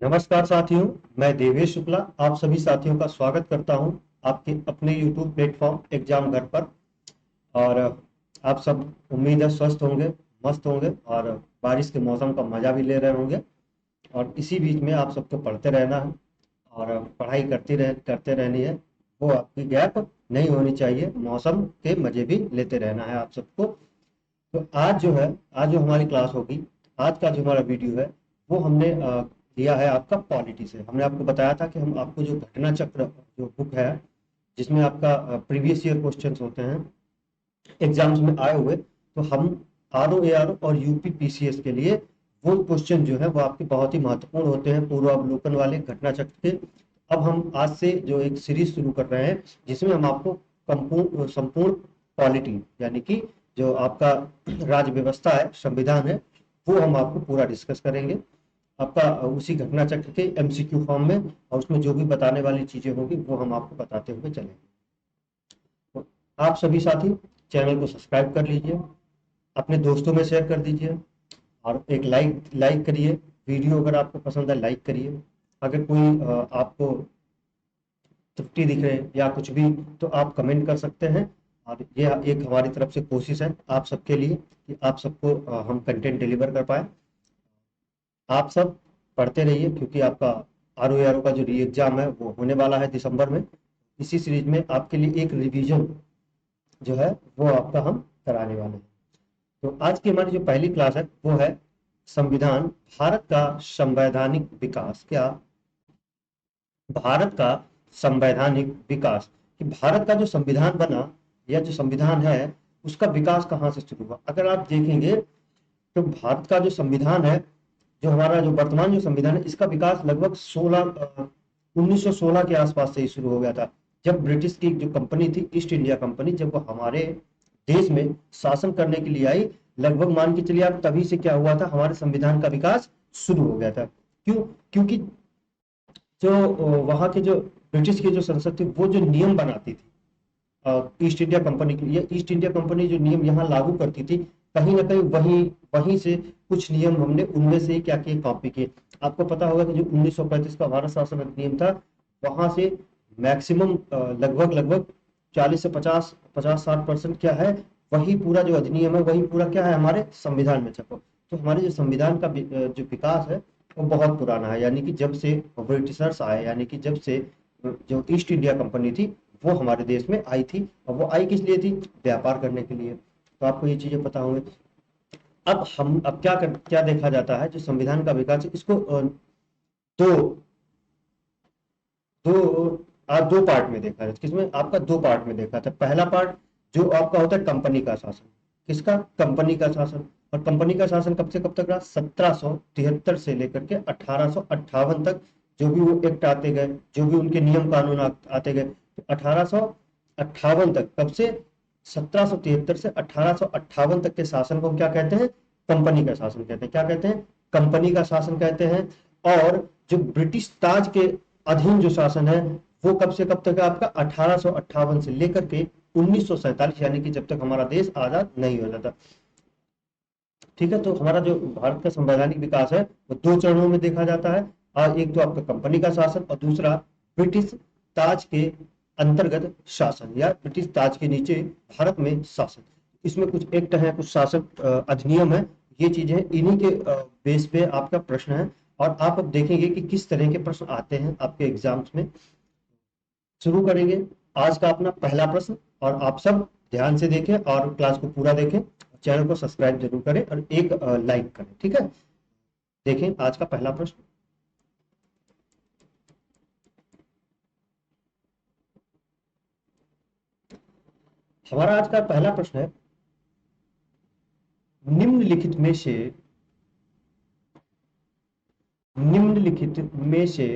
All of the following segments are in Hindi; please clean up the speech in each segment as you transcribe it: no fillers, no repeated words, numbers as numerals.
नमस्कार साथियों। मैं देवेश शुक्ला आप सभी साथियों का स्वागत करता हूं आपके अपने YouTube प्लेटफॉर्म एग्जाम घर पर। और आप सब उम्मीद है स्वस्थ होंगे, मस्त होंगे और बारिश के मौसम का मजा भी ले रहे होंगे। और इसी बीच में आप सबको पढ़ते रहना है और पढ़ाई करते रहनी है। वो आपकी गैप नहीं होनी चाहिए, मौसम के मजे भी लेते रहना है आप सबको। तो आज जो हमारी क्लास होगी, आज का जो हमारा वीडियो है वो हमने लिया है आपका पॉलिटी से। हमने आपको बताया था कि हम आपको जो घटना चक्र जो बुक है, जिसमें आपका प्रीवियस ईयर क्वेश्चंस होते हैं एग्जाम्स में आए हुए, तो हम आर ओ और यूपी पीसीएस के लिए वो क्वेश्चन जो है वो आपके बहुत ही महत्वपूर्ण होते हैं, पूर्वावलोकन वाले घटना चक्र के। अब हम आज से जो एक सीरीज शुरू कर रहे हैं जिसमें हम आपको संपूर्ण पॉलिटी यानी कि जो आपका राज्य व्यवस्था है, संविधान है, वो हम आपको पूरा डिस्कस करेंगे आपका उसी घटना चक्र के एमसीक्यू फॉर्म में। और उसमें जो भी बताने वाली चीजें होंगी वो हम आपको बताते हुए चलेंगे। तो आप सभी साथी चैनल को सब्सक्राइब कर लीजिए, अपने दोस्तों में शेयर कर दीजिए और एक लाइक लाइक करिए। वीडियो अगर आपको पसंद है लाइक करिए। अगर कोई आपको त्रुटि दिख रहे या कुछ भी तो आप कमेंट कर सकते हैं। और ये एक हमारी तरफ से कोशिश है आप सबके लिए कि आप सबको हम कंटेंट डिलीवर कर पाए। आप सब पढ़ते रहिए क्योंकि आपका आर ओ का जो री एग्जाम है वो होने वाला है दिसंबर में। इसी सीरीज में आपके लिए एक रिवीजन जो है वो आपका हम कराने वाले हैं। तो आज की हमारी जो पहली क्लास है वो है संविधान, भारत का संवैधानिक विकास। क्या भारत का संवैधानिक विकास, कि भारत का जो संविधान बना या जो संविधान है उसका विकास कहाँ से शुरू हुआ। अगर आप देखेंगे तो भारत का जो संविधान है, जो हमारा जो वर्तमान जो संविधान है, इसका विकास लगभग 1916 के आसपास से ही शुरू हो गया था। जब ब्रिटिश की जो कंपनी थी ईस्ट इंडिया कंपनी, जब वो हमारे देश में शासन करने के लिए आई, लगभग मान के चलिए आप तभी से क्या हुआ था, हमारे संविधान का विकास शुरू हो गया था। क्यों? क्योंकि जो वहां के जो ब्रिटिश की जो संसद थी वो जो नियम बनाती थी ईस्ट इंडिया कंपनी के लिए, ईस्ट इंडिया कंपनी जो नियम यहाँ लागू करती थी, कहीं ना कहीं वहीं वहीं से कुछ नियम हमने उनमें से क्या किए, कॉपी किए। आपको पता होगा कि जो 1935 का भारत शासन अधिनियम था, वहां से मैक्सिमम लगभग लगभग 40 से 50 50-60% क्या है, वही पूरा जो अधिनियम है वही पूरा क्या है हमारे संविधान में छपा। तो हमारे जो संविधान का जो विकास है वो बहुत पुराना है, यानी कि जब से ब्रिटिशर्स आए, यानी कि जब से जो ईस्ट इंडिया कंपनी थी वो हमारे देश में आई थी। और वो आई किस लिए थी? व्यापार करने के लिए। तो आपको ये चीजें पता होंगी। अब क्या देखा जाता है, जो संविधान का विकास है इसको दो दो दो पार्ट में देखा है। किसमें? आपका दो पार्ट में देखा था। पहला पार्ट जो आपका होता है कंपनी का शासन। किसका? कंपनी का शासन। और कंपनी का शासन कब से कब तक रहा? 1773 से लेकर के 1858 तक। जो भी वो एक्ट आते गए, जो भी उनके नियम कानून आते गए, तो 1858 तक, कब से? 1773 से 1858 तक के शासन को हम क्या कहते हैं? कंपनी का शासन कहते हैं। क्या कहते हैं? कंपनी का शासन कहते हैं। और जो ब्रिटिश ताज के अधीन जो शासन है वो कब से कब तक है आपका? 1858 से लेकर के 1947, यानी कि जब तक हमारा देश आजाद नहीं हो जाता। ठीक है, तो हमारा जो भारत का संवैधानिक विकास है वो दो चरणों में देखा जाता है। और एक तो आपका कंपनी का शासन और दूसरा ब्रिटिश ताज के अंतर्गत शासन या ब्रिटिश ताज के नीचे भारत में शासन। इसमें कुछ एक्ट है, कुछ शासन अधिनियम है, ये चीजें इन्हीं के बेस पे आपका प्रश्न है। और आप अब देखेंगे कि किस तरह के प्रश्न आते हैं आपके एग्जाम्स में। शुरू करेंगे आज का अपना पहला प्रश्न। और आप सब ध्यान से देखें और क्लास को पूरा देखें, चैनल को सब्सक्राइब जरूर करें और एक लाइक करें। ठीक है, देखें आज का पहला प्रश्न। हमारा आज का पहला प्रश्न है, निम्नलिखित में से निम्नलिखित में से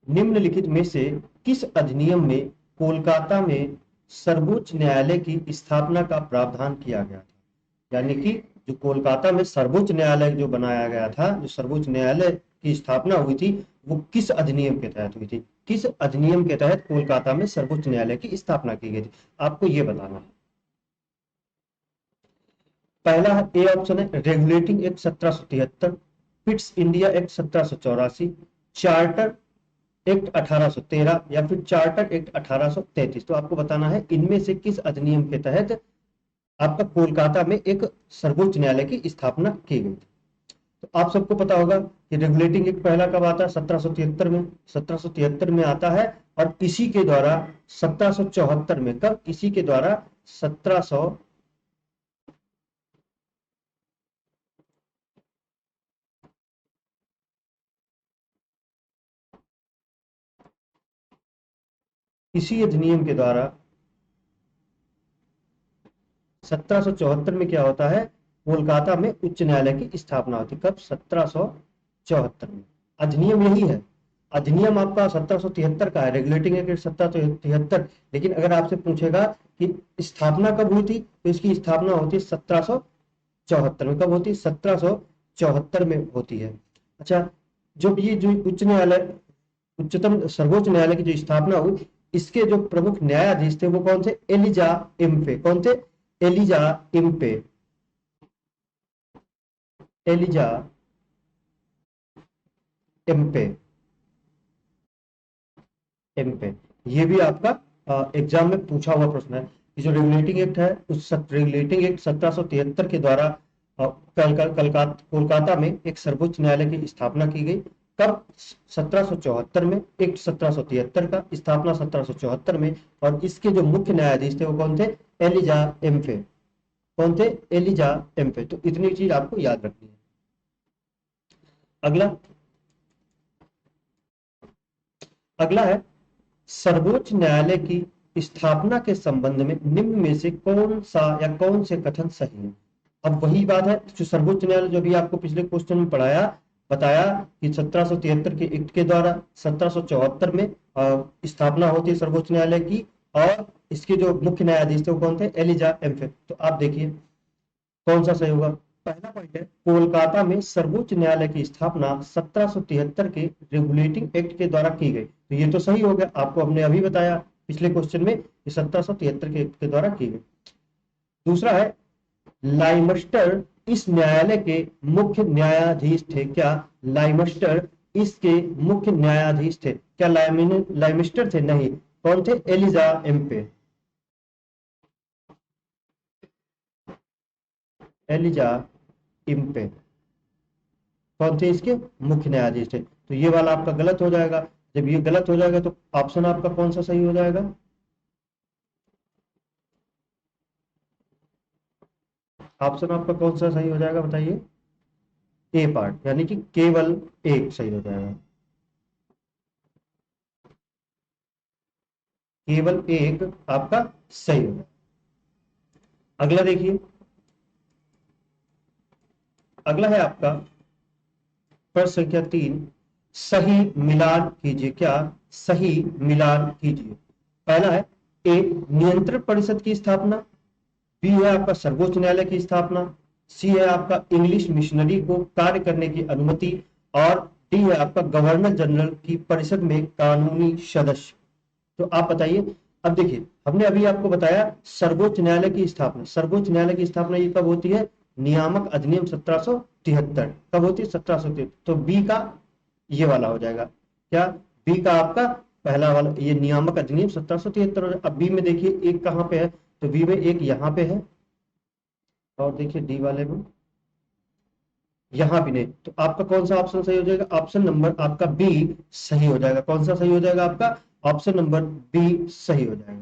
निम्नलिखित में से किस अधिनियम में कोलकाता में सर्वोच्च न्यायालय की स्थापना का प्रावधान किया गया था? यानी कि जो कोलकाता में सर्वोच्च न्यायालय जो बनाया गया था, जो सर्वोच्च न्यायालय की स्थापना हुई थी, वो किस अधिनियम के तहत हुई थी? किस अधिनियम के तहत कोलकाता में सर्वोच्च न्यायालय की स्थापना की गई थी? आपको ये बताना है। पहला है, ए ऑप्शन है regulating act 1773, Pitt's India act 1784, charter act 1813 या फिर चार्टर एक्ट 1833। तो आपको बताना है इनमें से किस अधिनियम के तहत आपका कोलकाता में एक सर्वोच्च न्यायालय की स्थापना की गई थी। तो आप सबको पता होगा कि रेगुलेटिंग एक्ट पहला कब आता है, 1773 में, 1773 में आता है। और इसी के द्वारा 1774 में, कब, इसी के द्वारा 1700 इसी अधिनियम के द्वारा 1774 में क्या होता है, कोलकाता में उच्च न्यायालय की स्थापना होती है। कब, 1774 में। अधिनियम यही है, अधिनियम आपका 1773 का है, रेगुलेटिंग एक्ट 1773। लेकिन अगर आपसे पूछेगा कि स्थापना कब हुई थी, तो इसकी स्थापना होती है 1774 में। कब होती है, 1774 में होती है। अच्छा, जब ये जो उच्च न्यायालय, उच्चतम सर्वोच्च न्यायालय की जो स्थापना हुई, इसके जो प्रमुख न्यायाधीश थे वो कौन थे, एलिजा इम्फे। कौन थे, Elijah Impey, Elijah Impey, Impey. ये भी आपका एग्जाम में पूछा हुआ प्रश्न है कि जो रेगुलेटिंग एक्ट है, उस रेगुलेटिंग एक्ट 1773 के द्वारा कोलकाता में एक सर्वोच्च न्यायालय की स्थापना की गई। कब, 1774 में, एक्ट 1773 का, स्थापना 1774 में। और इसके जो मुख्य न्यायाधीश थे वो कौन थे, एलिजा एम्फे। कौन थे, एलिजा एम्फे। तो इतनी चीज आपको याद रखनी है। अगला, अगला है, सर्वोच्च न्यायालय की स्थापना के संबंध में निम्न में से कौन सा या कौन से कथन सही है। अब वही बात है जो सर्वोच्च न्यायालय, जो भी आपको पिछले क्वेश्चन में पढ़ाया, बताया कि 1773 के एक्ट के द्वारा 1774 में स्थापना होती है सर्वोच्च न्यायालय की। और इसके जो मुख्य न्यायाधीश थे वो कौन थे, एलिजा एम्फे। तो आप देखिए कौन सा सही होगा। पहला पॉइंट है, कोलकाता में सर्वोच्च न्यायालय की स्थापना 1773 के रेगुलेटिंग एक्ट के द्वारा की गई। तो ये तो सही हो गया, आपको हमने अभी बताया पिछले क्वेश्चन में कि 1773 के एक्ट के द्वारा की गई। दूसरा है, लाइमस्टर इस न्यायालय के मुख्य न्यायाधीश थे। क्या, लाइमस्टर इसके मुख्य न्यायाधीश थे। क्या लाइमस्टर थे, नहीं। कौन थे, एलिजा एम्पे, एलिजा इम्पे कौन थे, इसके मुख्य न्यायाधीश थे। तो ये वाला आपका गलत हो जाएगा। जब ये गलत हो जाएगा तो ऑप्शन आपका कौन सा सही हो जाएगा, ऑप्शन आपका कौन सा सही हो जाएगा बताइए। ए पार्ट, यानी कि केवल एक सही हो जाएगा, केवल एक आपका सही होगा। अगला देखिए, अगला है आपका प्रश्न संख्या 3, सही मिलान कीजिए। क्या, सही मिलान कीजिए। पहला है, ए नियंत्रण परिषद की स्थापना, बी है आपका सर्वोच्च न्यायालय की स्थापना, सी है आपका इंग्लिश मिशनरी को कार्य करने की अनुमति, और डी है आपका गवर्नर जनरल की परिषद में कानूनी सदस्य। तो आप बताइए। अब देखिए, हमने अभी आपको बताया सर्वोच्च न्यायालय की स्थापना, सर्वोच्च न्यायालय की स्थापना ये कब होती है, नियामक अधिनियम 1773। कब होती है, 1773। तो बी का ये वाला हो जाएगा। क्या, बी का आपका पहला वाला ये नियामक अधिनियम 1773। अब बी में देखिए एक कहां पे है, तो बी में एक यहाँ पे है, और देखिए डी वाले में यहाँ भी नहीं। तो आपका कौन सा ऑप्शन सही हो जाएगा, ऑप्शन नंबर आपका बी सही हो जाएगा। कौन सा सही हो जाएगा आपका, ऑप्शन नंबर बी सही हो जाएगा।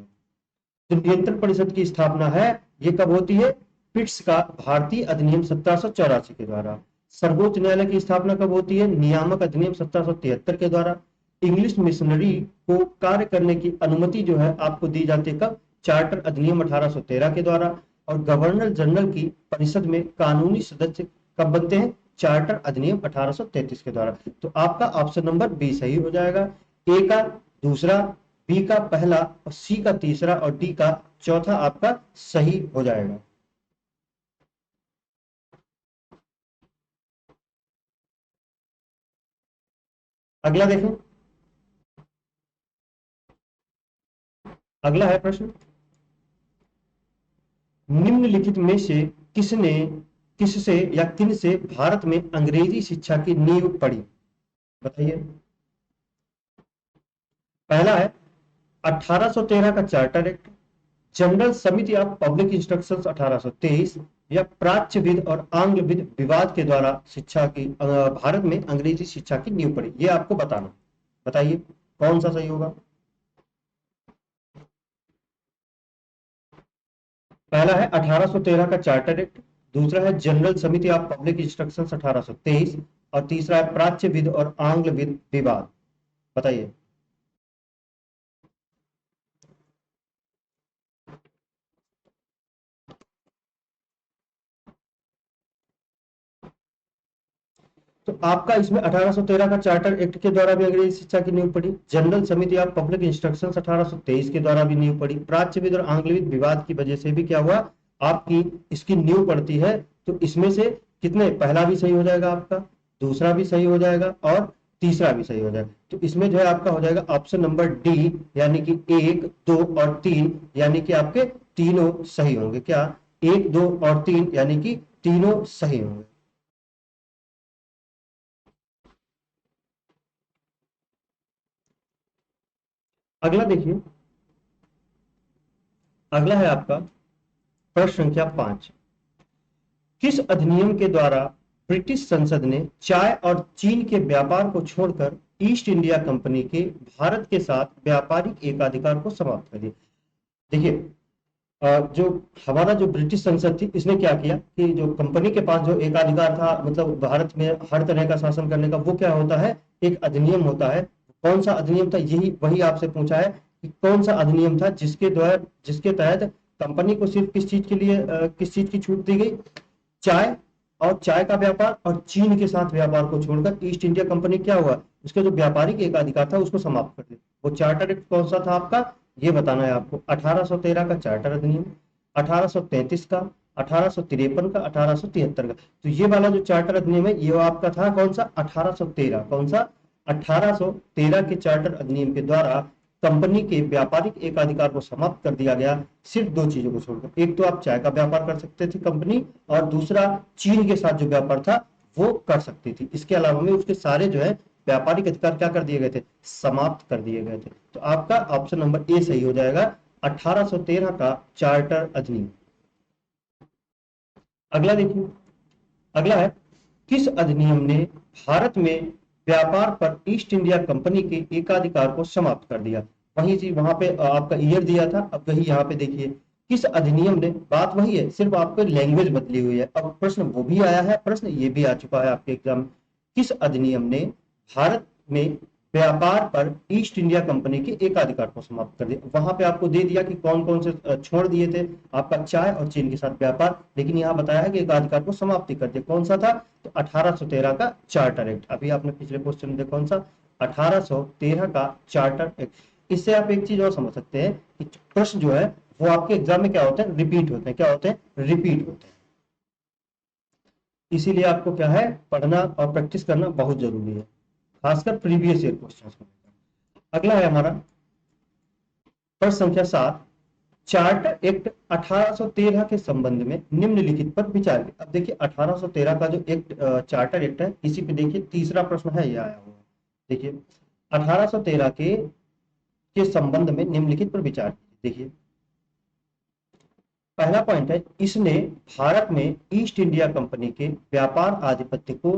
जो नियंत्रण परिषद की स्थापना है ये कब होती है, पिट्स का भारतीय अधिनियम 1784 के द्वारा। सर्वोच्च न्यायालय की स्थापना कब होती है, नियामक अधिनियम 1773 के द्वारा। इंग्लिश मिशनरी को कार्य करने की अनुमति जो है आपको दी जाती है कब, चार्टर अधिनियम 1813 के द्वारा। और गवर्नर जनरल की परिषद में कानूनी सदस्य कब बनते हैं, चार्टर अधिनियम 1833 के द्वारा। तो आपका ऑप्शन नंबर बी सही हो जाएगा। ए का दूसरा, बी का पहला, और सी का तीसरा, और डी का चौथा आपका सही हो जाएगा। अगला देखें, अगला है प्रश्न, निम्नलिखित में से किसने किससे या किन से भारत में अंग्रेजी शिक्षा की नींव पड़ी? बताइए। पहला है 1813 का चार्टर एक्ट, जनरल समिति ऑफ पब्लिक इंस्ट्रक्शंस 1823, या प्राच्यविद और आंग्लविद विवाद के द्वारा शिक्षा की भारत में अंग्रेजी शिक्षा की नींव पड़ी। ये आपको बताना। बताइए कौन सा सही होगा। पहला है 1813 का चार्टर एक्ट, दूसरा है जनरल समिति ऑफ पब्लिक इंस्ट्रक्शंस 1823, और तीसरा है प्राच्यविद और आंग्लविद विवाद। बताइए। तो आपका इसमें 1813 का चार्टर एक्ट के द्वारा भी अंग्रेजी शिक्षा की नींव पड़ी, जनरल समिति ऑफ पब्लिक इंस्ट्रक्शंस 1823 के द्वारा भी नींव पड़ी, प्राच्यविद और आंग्लविद विवाद की वजह से भी क्या हुआ, आपकी इसकी नींव पड़ती है। तो इसमें से कितने, पहला भी सही हो जाएगा आपका, दूसरा भी सही हो जाएगा और तीसरा भी सही हो जाएगा। तो इसमें जो है आपका हो जाएगा ऑप्शन नंबर डी, यानी कि 1, 2 और 3, यानी कि आपके तीनों सही होंगे। क्या 1, 2 और 3 यानी कि तीनों सही होंगे। अगला देखिए, अगला है आपका प्रश्न संख्या 5। किस अधिनियम के द्वारा ब्रिटिश संसद ने चाय और चीन के व्यापार को छोड़कर ईस्ट इंडिया कंपनी के भारत के साथ व्यापारिक एकाधिकार को समाप्त कर दिया? देखिए, जो हमारा जो ब्रिटिश संसद थी, इसने क्या किया कि जो कंपनी के पास जो एकाधिकार था, मतलब भारत में हर तरह का शासन करने का, वो क्या होता है, एक अधिनियम होता है। कौन सा अधिनियम था, यही वही आपसे पूछा है कि कौन सा अधिनियम था जिसके द्वारा, जिसके तहत कंपनी को सिर्फ किस चीज के लिए किस चीज की छूट दी गई, चाय और चाय का व्यापार और चीन के साथ व्यापार को छोड़कर ईस्ट इंडिया कंपनी क्या हुआ, उसका जो व्यापारिक एकाधिकार था उसको समाप्त कर दिया। वो चार्टर एक्ट कौन सा था आपका, ये बताना है आपको। 1813 का चार्टर अधिनियम, 1833 का, 1853 का, 1873 का। तो ये वाला जो चार्टर अधिनियम है ये आपका था कौन सा, 1813। कौन सा, 1813 के चार्टर अधिनियम के द्वारा कंपनी के व्यापारिक एकाधिकार को समाप्त कर दिया गया, सिर्फ दो चीजों को छोड़कर। एक तो आप चाय का व्यापार कर सकते थे कंपनी, और दूसरा चीन के साथ जो व्यापार था वो कर सकती थी। इसके अलावा में उसके सारे जो है व्यापारिक अधिकार क्या कर दिए गए थे, समाप्त कर दिए गए थे। तो आपका ऑप्शन नंबर ए सही हो जाएगा, 1813 का चार्टर अधिनियम। अगला देखिए, अगला है किस अधिनियम ने भारत में व्यापार पर ईस्ट इंडिया कंपनी के एकाधिकार को समाप्त कर दिया? वही चीज वहां पे आपका ईयर दिया था, अब वही यहाँ पे देखिए किस अधिनियम ने, बात वही है, सिर्फ आपको लैंग्वेज बदली हुई है। अब प्रश्न वो भी आया है, प्रश्न ये भी आ चुका है आपके एग्जाम। किस अधिनियम ने भारत में व्यापार पर ईस्ट इंडिया कंपनी के एकाधिकार को समाप्त कर दिया? वहां पे आपको दे दिया कि कौन कौन से छोड़ दिए थे, आपका चाय और चीन के साथ व्यापार, लेकिन यहाँ बताया है कि एकाधिकार को समाप्ति कर दिया। कौन सा था, तो 1813 का चार्टर एक्ट। अभी आपने पिछले क्वेश्चन में कौन सा, 1813 का चार्टर एक्ट। इससे आप एक चीज और समझ सकते हैं कि प्रश्न जो है वो आपके एग्जाम में क्या होते हैं, रिपीट होते हैं। क्या होते हैं, रिपीट होते हैं। इसीलिए आपको क्या है, पढ़ना और प्रैक्टिस करना बहुत जरूरी है, खासकर प्रीवियस ईयर क्वेश्चंस को। अगला है हमारा प्रश्न संख्या 7। चार्टर एक्ट 1813 के संबंध में निम्नलिखित पर विचार करें। अब देखिए 1813 का जो एक्ट चार्टर एक्ट है, इसी पे देखिए तीसरा प्रश्न है, ये आया हुआ है। देखिए 1813 के संबंध में निम्नलिखित पर विचार कीजिए। देखिए पहला पॉइंट है, इसने भारत में ईस्ट इंडिया कंपनी के व्यापार आधिपत्य को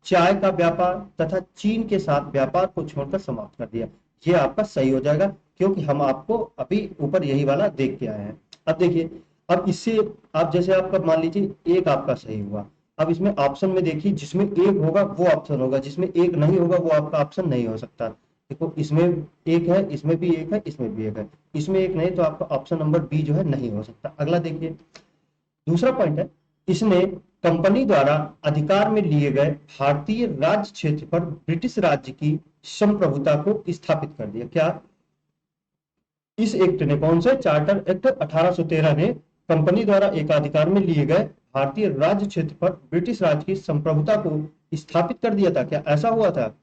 चाय का व्यापार तथा चीन के साथ व्यापार को छोड़कर समाप्त कर दिया। ये आपका सही हो जाएगा, क्योंकि हम आपको अभी ऊपर यही वाला देख के आए हैं। अब देखिए, अब इससे आप जैसे आपका मान लीजिए एक आपका सही हुआ, अब इसमें ऑप्शन में देखिए जिसमें एक होगा वो ऑप्शन होगा, जिसमें एक नहीं होगा वो आपका ऑप्शन नहीं हो सकता। देखो इसमें एक है, इसमें भी एक है, इसमें भी एक है, इसमें एक नहीं, तो आपका ऑप्शन नंबर बी जो है नहीं हो सकता। अगला देखिए, दूसरा पॉइंट है, इसने कंपनी द्वारा अधिकार में लिए गए भारतीय राज्य क्षेत्र पर ब्रिटिश राज्य की संप्रभुता को स्थापित कर दिया। क्या इस एक्ट ने, कौन से, चार्टर एक्ट 1813 ने कंपनी द्वारा एकाधिकार में लिए गए भारतीय राज्य क्षेत्र पर ब्रिटिश राज्य की संप्रभुता को स्थापित कर दिया था? क्या ऐसा हुआ था?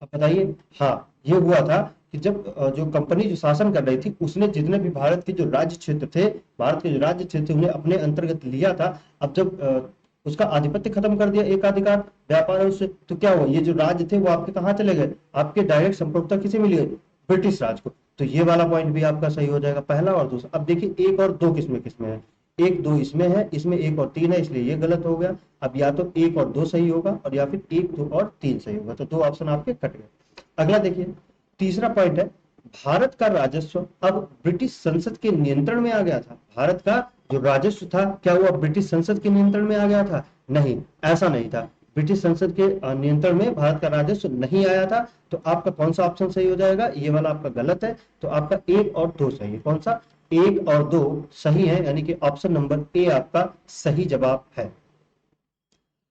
अब बताइए। हाँ, ये हुआ था कि जब जो कंपनी जो शासन कर रही थी उसने जितने भी भारत के जो राज्य क्षेत्र थे, भारत के जो राज्य क्षेत्र उन्हें अपने अंतर्गत लिया था। अब जब उसका आधिपत्य खत्म कर दिया, एकाधिकार व्यापार है उससे, तो क्या हुआ, ये जो राज्य थे वो आपके कहाँ चले गए, आपके डायरेक्ट संप्रभुता किसे मिली गई, ब्रिटिश राज को। तो ये वाला पॉइंट भी आपका सही हो जाएगा, पहला और दूसरा। अब देखिए एक और दो किसमें किसमें है, एक दो इसमें है, इसमें एक और तीन है, इसलिए ये गलत हो गया। अब या तो एक और दो सही होगा और या फिर एक दो और तीन सही होगा, तो दो ऑप्शन आपके कट गए। अगला देखिए तीसरा पॉइंट है, भारत का राजस्व अब ब्रिटिश संसद के नियंत्रण में आ गया था। भारत का जो राजस्व था क्या वो अब ब्रिटिश संसद के नियंत्रण में आ गया था, नहीं, ऐसा नहीं था। ब्रिटिश संसद के नियंत्रण में भारत का राजस्व नहीं आया था। तो आपका कौन सा ऑप्शन सही हो जाएगा, ये वाला आपका गलत है। तो आपका एक और दो सही है, कौन सा, एक और दो सही है, यानी कि ऑप्शन नंबर ए आपका सही जवाब है।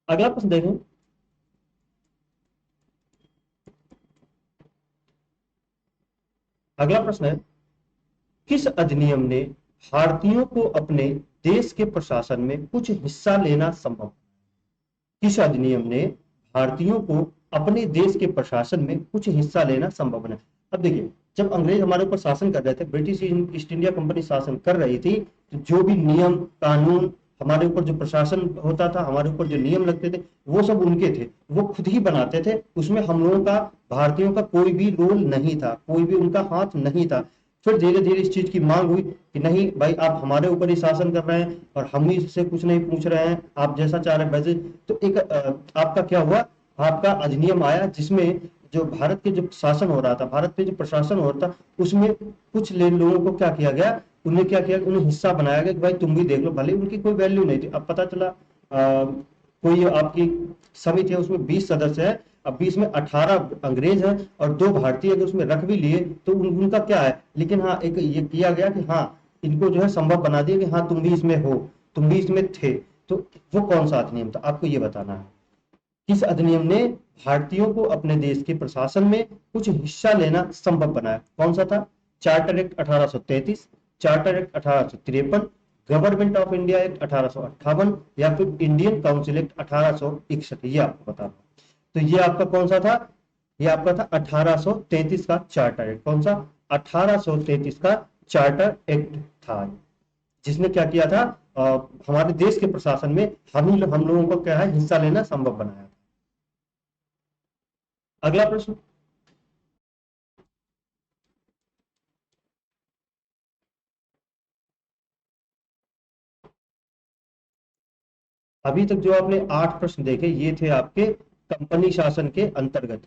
अगला प्रश्न देखें, अगला प्रश्न है, किस अधिनियम ने भारतीयों को अपने देश के प्रशासन में कुछ हिस्सा लेना संभव, किस अधिनियम ने भारतीयों को अपने देश के प्रशासन में कुछ हिस्सा लेना संभव बनाया। अब देखिए जब अंग्रेज हमारे ऊपर शासन कर रहे थे, ब्रिटिश ईस्ट इंडिया कंपनी शासन कर रही थी, तो जो भी नियम कानून हमारे ऊपर जो प्रशासन होता था, हमारे ऊपर जो नियम लगते थे, वो सब उनके थे, वो खुद ही बनाते थे। उसमें हम लोगों का, भारतीयों का कोई भी रोल नहीं था, कोई भी उनका हाथ नहीं था। फिर धीरे धीरे इस चीज की मांग हुई कि नहीं भाई आप हमारे ऊपर ही शासन कर रहे हैं और हम ही से कुछ नहीं पूछ रहे हैं, आप जैसा चाह रहे हैं वैसे। तो एक आपका क्या हुआ, आपका अधिनियम आया जिसमें जो भारत के जो शासन हो रहा था, भारत पे जो प्रशासन हो रहा था, उसमें कुछ लोगों को क्या किया गया, उन्हें क्या किया, उन्हें हिस्सा बनाया गया कि भाई तुम भी देख लो। भले उनकी कोई वैल्यू नहीं थी, अब पता चला कोई आपकी समिति है उसमें 20 सदस्य है, अब 20 में 18 अंग्रेज हैं और दो भारतीय अगर उसमें रख भी लिए तो उनका क्या है, लेकिन हाँ एक ये किया गया कि हाँ इनको जो है संभव बना दिया कि हाँ तुम भी इसमें हो, तुम भी इसमें थे। तो वो कौन सा अधिनियम था, आपको ये बताना है। किस अधिनियम ने भारतीयों को अपने देश के प्रशासन में कुछ हिस्सा लेना संभव बनाया, कौन सा था, charter act 1833, charter act 1853, government of India act 1858 या फिर इंडियन काउंसिल एक्ट 1861, ये आपको बताना। तो ये आपका कौन सा था, ये आपका था 1833 का चार्टर एक्ट, कौन सा, 1833 का चार्टर एक्ट था, जिसने क्या किया था, हमारे देश के प्रशासन में हम लोगों को क्या है हिस्सा लेना संभव बनाया था। अगला प्रश्न, अभी तक जो आपने 8 प्रश्न देखे ये थे आपके कंपनी शासन के अंतर्गत,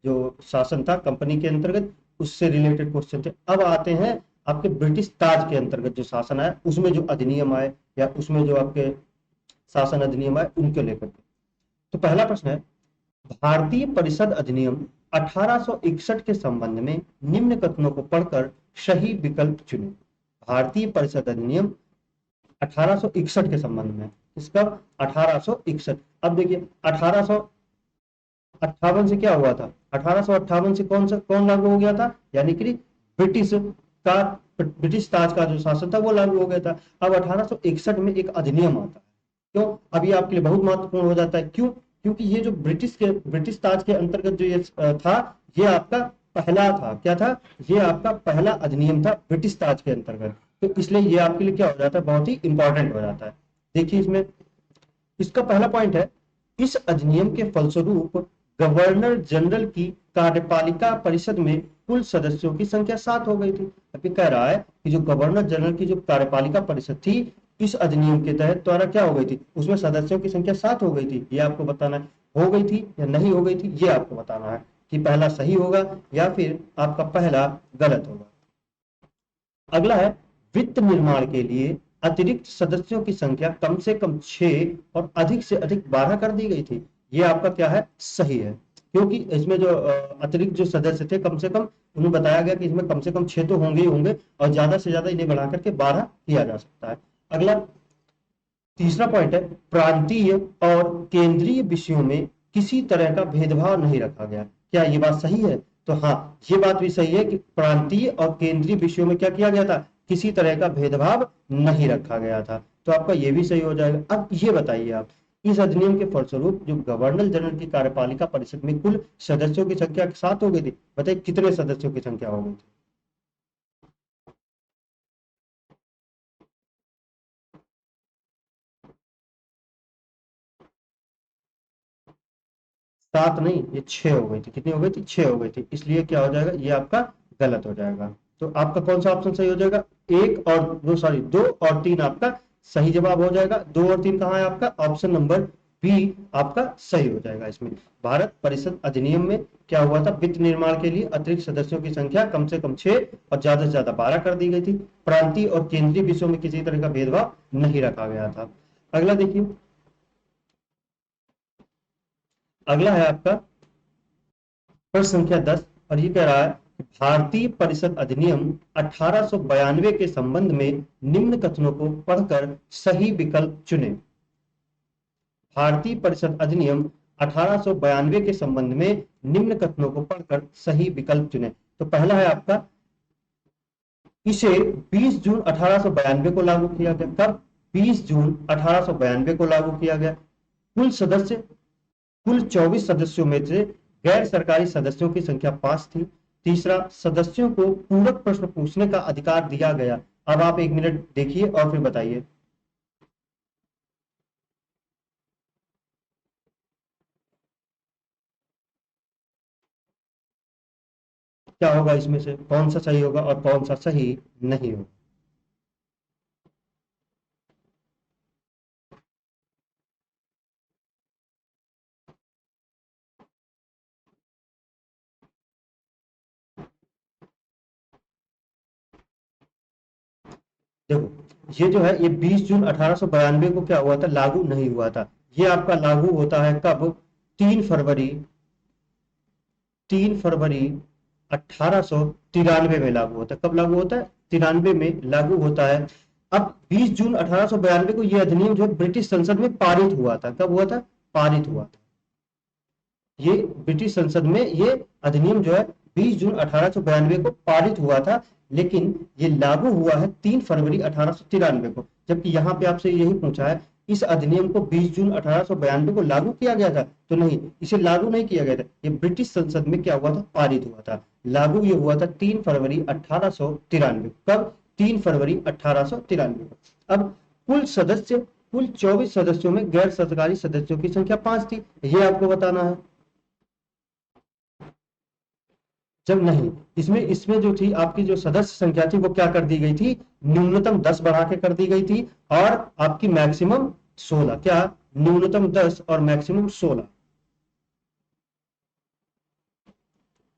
जो शासन था कंपनी के अंतर्गत उससे रिलेटेड क्वेश्चन थे। अब आते हैं आपके ब्रिटिश ताज के अंतर्गत जो शासन आया, उसमें जो अधिनियम आए या उसमें जो आपके शासन अधिनियम आए उनके लेकर के। तो पहला प्रश्न है, भारतीय परिषद अधिनियम 1861 के संबंध में निम्न कथनों को पढ़कर सही विकल्प चुनें। भारतीय परिषद अधिनियम 1861 के संबंध में, इसका 1861। अब देखिए 1858 से क्या हुआ था, 1858 से कौन लागू हो गया था, यानी कि ब्रिटिश का, ब्रिटिश ताज का जो शासन था वो लागू हो गया था। अब 1861 में एक अधिनियम आता है, क्यों, अभी आपके लिए बहुत महत्वपूर्ण हो जाता है, क्यों, क्योंकि ये जो ब्रिटिश ताज के अंतर्गत जो ये था, ये आपका पहला था, क्या था, ये आपका पहला अधिनियम था ब्रिटिश ताज के अंतर्गत। तो इसलिए ये आपके लिए क्या हो जाता है, बहुत ही इंपॉर्टेंट हो जाता है। देखिए इसमें इसका पहला पॉइंट है, इस अधिनियम के फलस्वरूप गवर्नर जनरल की कार्यपालिका परिषद में कुल सदस्यों की संख्या 7 हो गई थी। अभी कह रहा है कि जो गवर्नर जनरल की जो कार्यपालिका परिषद थी इस अधिनियम के तहत द्वारा क्या हो गई थी, उसमें सदस्यों की संख्या 7 हो गई थी। ये आपको बताना है, हो गई थी या नहीं हो गई थी, ये आपको बताना है कि पहला सही होगा या फिर आपका पहला गलत होगा। अगला है, वित्त निर्माण के लिए अतिरिक्त सदस्यों की संख्या कम से कम 6 और अधिक से अधिक 12 कर दी गई थी। ये आपका क्या है, सही है, क्योंकि इसमें जो अतिरिक्त जो सदस्य थे कम से कम, उन्हें बताया गया कि इसमें कम से कम 6 तो होंगे ही होंगे और ज्यादा से ज्यादा इन्हें बढ़ा करके 12 किया जा सकता है। अगला तीसरा पॉइंट है, प्रांतीय और केंद्रीय विषयों में किसी तरह का भेदभाव नहीं रखा गया। क्या ये बात सही है, तो हाँ ये बात भी सही है कि प्रांतीय और केंद्रीय विषयों में क्या किया गया था, किसी तरह का भेदभाव नहीं रखा गया था। तो आपका ये भी सही हो जाएगा। अब ये बताइए आप, इस अधिनियम के फलस्वरूप जो गवर्नर जनरल की कार्यपालिका परिषद में कुल सदस्यों की संख्या 7 हो गई थी। बताइए कितने सदस्यों की संख्या हो गई थी? 7 नहीं, ये 6 हो गई थी। कितनी हो गई थी? 6 हो गई थी। इसलिए क्या हो जाएगा, ये आपका गलत हो जाएगा। तो आपका कौन सा ऑप्शन सही हो जाएगा? एक और दो, सॉरी, 2 और 3 आपका सही जवाब हो जाएगा। 2 और 3 कहाँ है आपका? ऑप्शन नंबर बी आपका सही हो जाएगा। इसमें भारत परिषद अधिनियम में क्या हुआ था? वित्त निर्माण के लिए अतिरिक्त सदस्यों की संख्या कम से कम 6 और ज्यादा से ज्यादा 12 कर दी गई थी। प्रांतीय और केंद्रीय विषयों में किसी तरह का भेदभाव नहीं रखा गया था। अगला देखिए, अगला है आपका प्रश्न संख्या 10, और ये कह रहा है कि भारतीय परिषद अधिनियम 1892 के संबंध में निम्न कथनों को पढ़कर सही विकल्प चुनें। भारतीय परिषद अधिनियम 1892 के संबंध में निम्न कथनों को पढ़कर सही विकल्प चुनें। तो पहला है आपका, इसे 20 जून 1892 को लागू किया गया। कब? 20 जून 1892 को लागू किया गया। कुल 24 सदस्यों में से गैर सरकारी सदस्यों की संख्या 5 थी। तीसरा, सदस्यों को पूरक प्रश्न पूछने का अधिकार दिया गया। अब आप 1 मिनट देखिए और फिर बताइए क्या होगा, इसमें से कौन सा सही होगा और कौन सा सही नहीं होगा। देखो, ये जो है, ये 20 जून 1892 को क्या हुआ था? लागू नहीं हुआ था। ये आपका लागू होता है कब? 3 फरवरी, 3 फरवरी 1893 में लागू होता है। कब लागू होता है? 93 में लागू होता है। अब 20 जून 1892 को यह अधिनियम जो है ब्रिटिश संसद में पारित हुआ था। कब हुआ था? पारित हुआ था। ये ब्रिटिश संसद में ये अधिनियम जो है 20 जून 1892 को पारित हुआ था, लेकिन ये लागू हुआ है 3 फरवरी 1893 को। जबकि यहाँ पे आपसे यही पूछा है, इस अधिनियम को 20 जून 1892 को लागू किया गया था? तो नहीं, इसे लागू नहीं किया गया था। ये ब्रिटिश संसद में क्या हुआ था? पारित हुआ था। लागू ये हुआ था 3 फरवरी 1893। कब? 3 फरवरी 1893 को। अब कुल 24 सदस्यों में गैर सरकारी सदस्यों की संख्या 5 थी। ये आपको बताना है। जब नहीं, इसमें इसमें जो थी आपकी जो सदस्य संख्या थी वो क्या कर दी गई थी? न्यूनतम 10 बढ़ा के कर दी गई थी, और आपकी मैक्सिमम 16। क्या? न्यूनतम 10 और मैक्सिमम 16।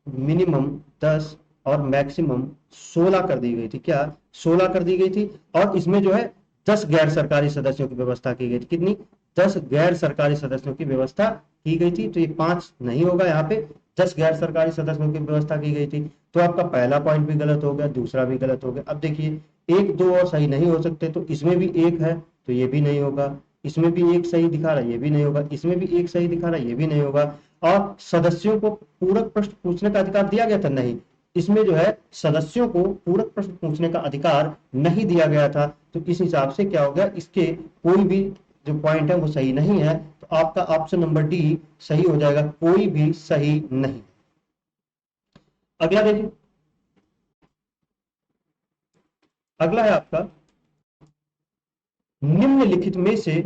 मिनिमम 10 और मैक्सिमम 16 कर दी गई थी। क्या? 16 कर दी गई थी। और इसमें जो है 10 गैर सरकारी सदस्यों की व्यवस्था की गई थी। कितनी? 10 गैर सरकारी सदस्यों की व्यवस्था की गई थी। तो ये 5 नहीं होगा, यहाँ पे 10 गैर सरकारी सदस्यों की व्यवस्था की गई थी। तो आपका पहला पॉइंट भी गलत हो गया, दूसरा भी गलत हो गया। अब देखिए, एक दो और सही नहीं हो सकते, तो इसमें भी एक है तो ये भी नहीं होगा। इसमें भी एक सही दिखा रहा है, ये भी नहीं होगा। इसमें भी एक सही दिखा रहा है, ये भी नहीं होगा। और सदस्यों को पूरक प्रश्न पूछने का अधिकार दिया गया था? नहीं, इसमें जो है सदस्यों को पूरक प्रश्न पूछने का अधिकार नहीं दिया गया था। तो इस हिसाब से क्या हो गया, इसके कोई भी जो पॉइंट है वो सही नहीं है। तो आपका ऑप्शन नंबर डी सही हो जाएगा, कोई भी सही नहीं। अगला देखिए, अगला है आपका, निम्नलिखित में से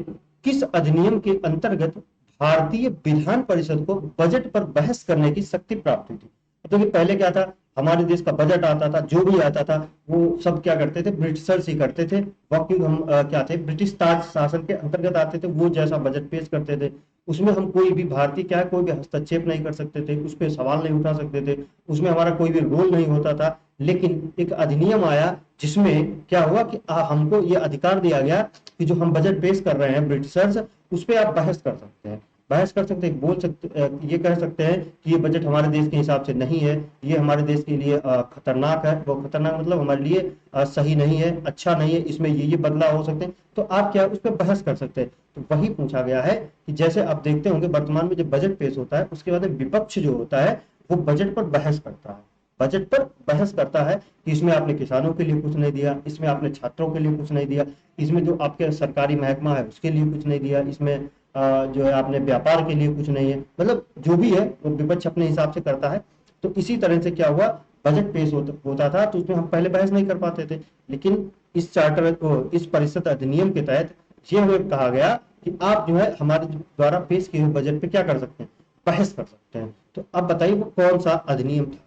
किस अधिनियम के अंतर्गत भारतीय विधान परिषद को बजट पर बहस करने की शक्ति प्राप्त हुई थी? तो ये पहले क्या था, हमारे देश का बजट आता था, जो भी आता था वो सब क्या करते थे? ब्रिटिशर्स ही करते थे। वक्त हम क्या थे, ब्रिटिश ताज शासन के अंतर्गत आते थे, वो जैसा बजट पेश करते थे उसमें हम कोई भी भारतीय क्या है, कोई भी हस्तक्षेप नहीं कर सकते थे, उस पर सवाल नहीं उठा सकते थे, उसमें हमारा कोई भी रोल नहीं होता था। लेकिन एक अधिनियम आया जिसमें क्या हुआ कि हमको ये अधिकार दिया गया कि जो हम बजट पेश कर रहे हैं ब्रिटिशर्स, उस पर आप बहस कर सकते हैं। बहस कर सकते हैं, बोल सकते, ये कह सकते हैं कि ये बजट हमारे देश के हिसाब से नहीं है, ये हमारे देश के लिए खतरनाक है। वो खतरनाक मतलब हमारे लिए सही नहीं है, अच्छा नहीं है, इसमें ये बदलाव हो सकते हैं। तो आप क्या उस पर बहस कर सकते हैं। तो वही पूछा गया है कि जैसे आप देखते होंगे वर्तमान में जब बजट पेश होता है उसके बाद विपक्ष जो होता है वो बजट पर बहस करता है। बजट पर बहस करता है कि इसमें आपने किसानों के लिए कुछ नहीं दिया, इसमें आपने छात्रों के लिए कुछ नहीं दिया, इसमें जो आपके सरकारी महकमा है उसके लिए कुछ नहीं दिया, इसमें जो है आपने व्यापार के लिए कुछ नहीं है, मतलब जो भी है वो विपक्ष अपने हिसाब से करता है। तो इसी तरह से क्या हुआ, बजट पेश होता था तो उसमें हम पहले बहस नहीं कर पाते थे, लेकिन इस चार्टर को, इस परिषद अधिनियम के तहत ये हमें कहा गया कि आप जो है हमारे द्वारा पेश किए हुए बजट पे क्या कर सकते हैं, बहस कर सकते हैं। तो अब बताइए वो कौन सा अधिनियम था।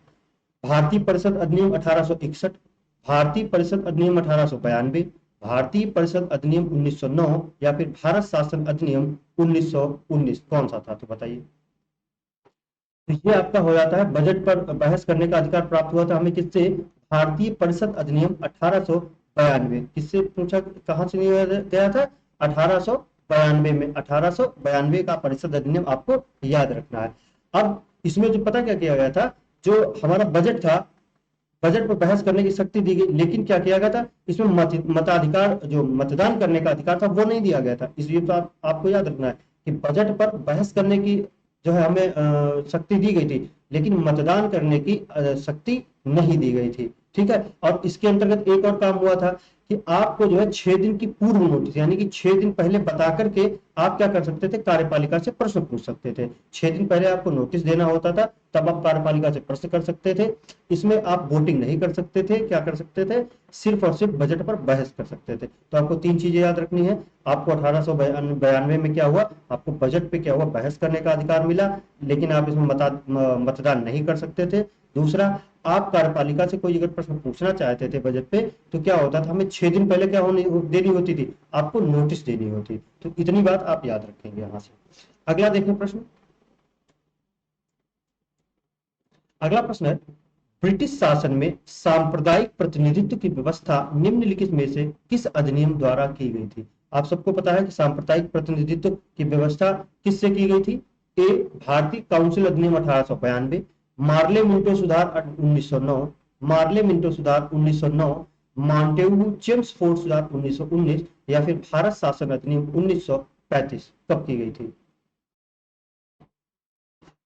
भारतीय परिषद अधिनियम 1861, भारतीय परिषद अधिनियम 1892, भारतीय परिषद अधिनियम 1909, या फिर भारत शासन अधिनियम 1919, कौन सा था तो बताइए। तो ये आपका हो जाता है बजट पर बहस करने का अधिकार प्राप्त हुआ था हमें किससे, भारतीय परिषद अधिनियम 1892। किससे पूछा, कहां से लिया गया था, 1892 में, 1892 का परिषद अधिनियम आपको याद रखना है। अब इसमें जो पता क्या किया गया था, जो हमारा बजट था, बजट पर बहस करने की शक्ति दी गई, लेकिन क्या किया गया था, इसमें मताधिकार, जो मतदान करने का अधिकार था वो नहीं दिया गया था। इसलिए तो आपको याद रखना है कि बजट पर बहस करने की जो है हमें शक्ति दी गई थी, लेकिन मतदान करने की शक्ति नहीं दी गई थी। ठीक है, और इसके अंतर्गत एक और काम हुआ था कि आपको जो है 6 दिन की पूर्व नोटिस, यानी कि 6 दिन पहले बता करके आप क्या कर सकते थे, कार्यपालिका से प्रश्न पूछ सकते थे। 6 दिन पहले आपको नोटिस देना होता था, तब आप कार्यपालिका से प्रश्न कर सकते थे। इसमें आप वोटिंग नहीं कर सकते थे, क्या कर सकते थे, सिर्फ और सिर्फ बजट पर बहस कर सकते थे। तो आपको 3 चीजें याद रखनी है। आपको 1892 में क्या हुआ, आपको बजट पे क्या हुआ, बहस करने का अधिकार मिला, लेकिन आप इसमें मतदान नहीं कर सकते थे। दूसरा, आप कार्यपालिका से कोई अगर प्रश्न पूछना चाहते थे बजट पे, तो क्या होता था, हमें 6 दिन पहले क्या देनी होती थी, आपको नोटिस देनी होती। तो इतनी बात आप याद रखेंगे यहां से। अगला देखें प्रश्न। अगला प्रश्न है, ब्रिटिश शासन में सांप्रदायिक प्रतिनिधित्व की व्यवस्था निम्नलिखित में से किस अधिनियम द्वारा की गई थी। आप सबको पता है कि सांप्रदायिक प्रतिनिधित्व की व्यवस्था किससे की गई थी। ए, भारतीय काउंसिल अधिनियम 1892, मार्ले मिंटो सुधार 1909, मार्ले मिंटो सुधार 1909, मॉन्टेगू चेम्सफोर्ड सुधार 1919, या फिर भारत शासन अधिनियम 1935, कब की गई थी।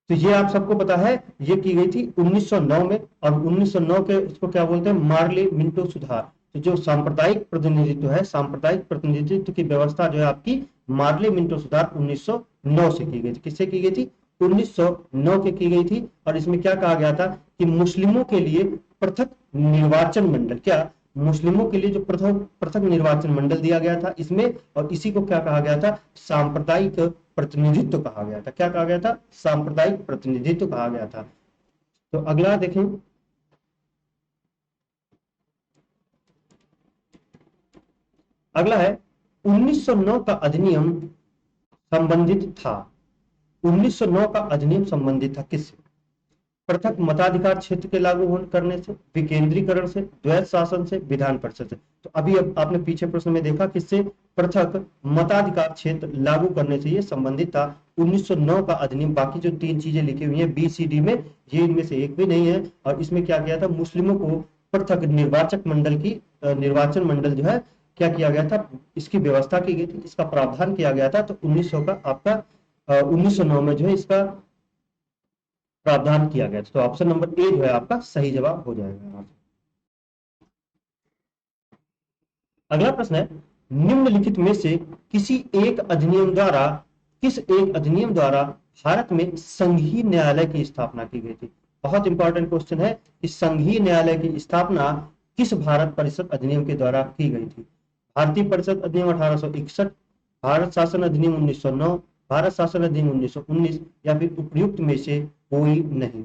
तो ये आप सबको पता है, ये की गई थी 1909 में, और 1909 के इसको क्या बोलते हैं, मार्ले मिंटो सुधार। तो जो सांप्रदायिक प्रतिनिधित्व है, सांप्रदायिक प्रतिनिधित्व की व्यवस्था जो है आपकी मार्ले मिंटो सुधार 1909 से की गई थी। किससे की गई थी, 1909 के की गई थी। और इसमें क्या कहा गया था कि मुस्लिमों के लिए पृथक निर्वाचन मंडल, क्या मुस्लिमों के लिए जो पृथक पृथक निर्वाचन मंडल दिया गया था इसमें, और इसी को क्या कहा गया था, सांप्रदायिक प्रतिनिधित्व कहा गया था। क्या कहा गया था, सांप्रदायिक प्रतिनिधित्व कहा गया था। तो अगला देखें। अगला है 1909 का अधिनियम संबंधित था, 1909 का अधिनियम संबंधित था किससे, पृथक मताधिकार क्षेत्र के लागू करने से, विकेंद्रीकरण से, द्वैत शासन से, विधान परिषद से। तो अभी अब आपने पीछे प्रश्न में देखा किससे, पृथक मताधिकार क्षेत्र लागू करने से ये संबंधित था 1909 का अधिनियम। बाकी जो 3 चीजें लिखी हुई हैं बी सी डी में, ये इनमें से एक भी नहीं है। और इसमें क्या किया था, मुस्लिमों को पृथक निर्वाचक मंडल की निर्वाचन मंडल जो है क्या किया गया था, इसकी व्यवस्था की गई थी, इसका प्रावधान किया गया था। तो 1900 का आपका 1909 में जो है इसका प्रावधान किया गया था। तो ऑप्शन नंबर ए जो है आपका सही जवाब हो जाएगा। अगला प्रश्न है, निम्नलिखित में से किसी एक अधिनियम द्वारा, किस एक अधिनियम द्वारा भारत में संघीय न्यायालय की स्थापना की गई थी। बहुत इंपॉर्टेंट क्वेश्चन है कि संघीय न्यायालय की स्थापना किस भारत परिषद अधिनियम के द्वारा की गई थी। भारतीय परिषद अधिनियम 1861, भारत शासन अधिनियम 1909, भारत शासन अधिनियम 1919, या फिर उपयुक्त में से कोई नहीं।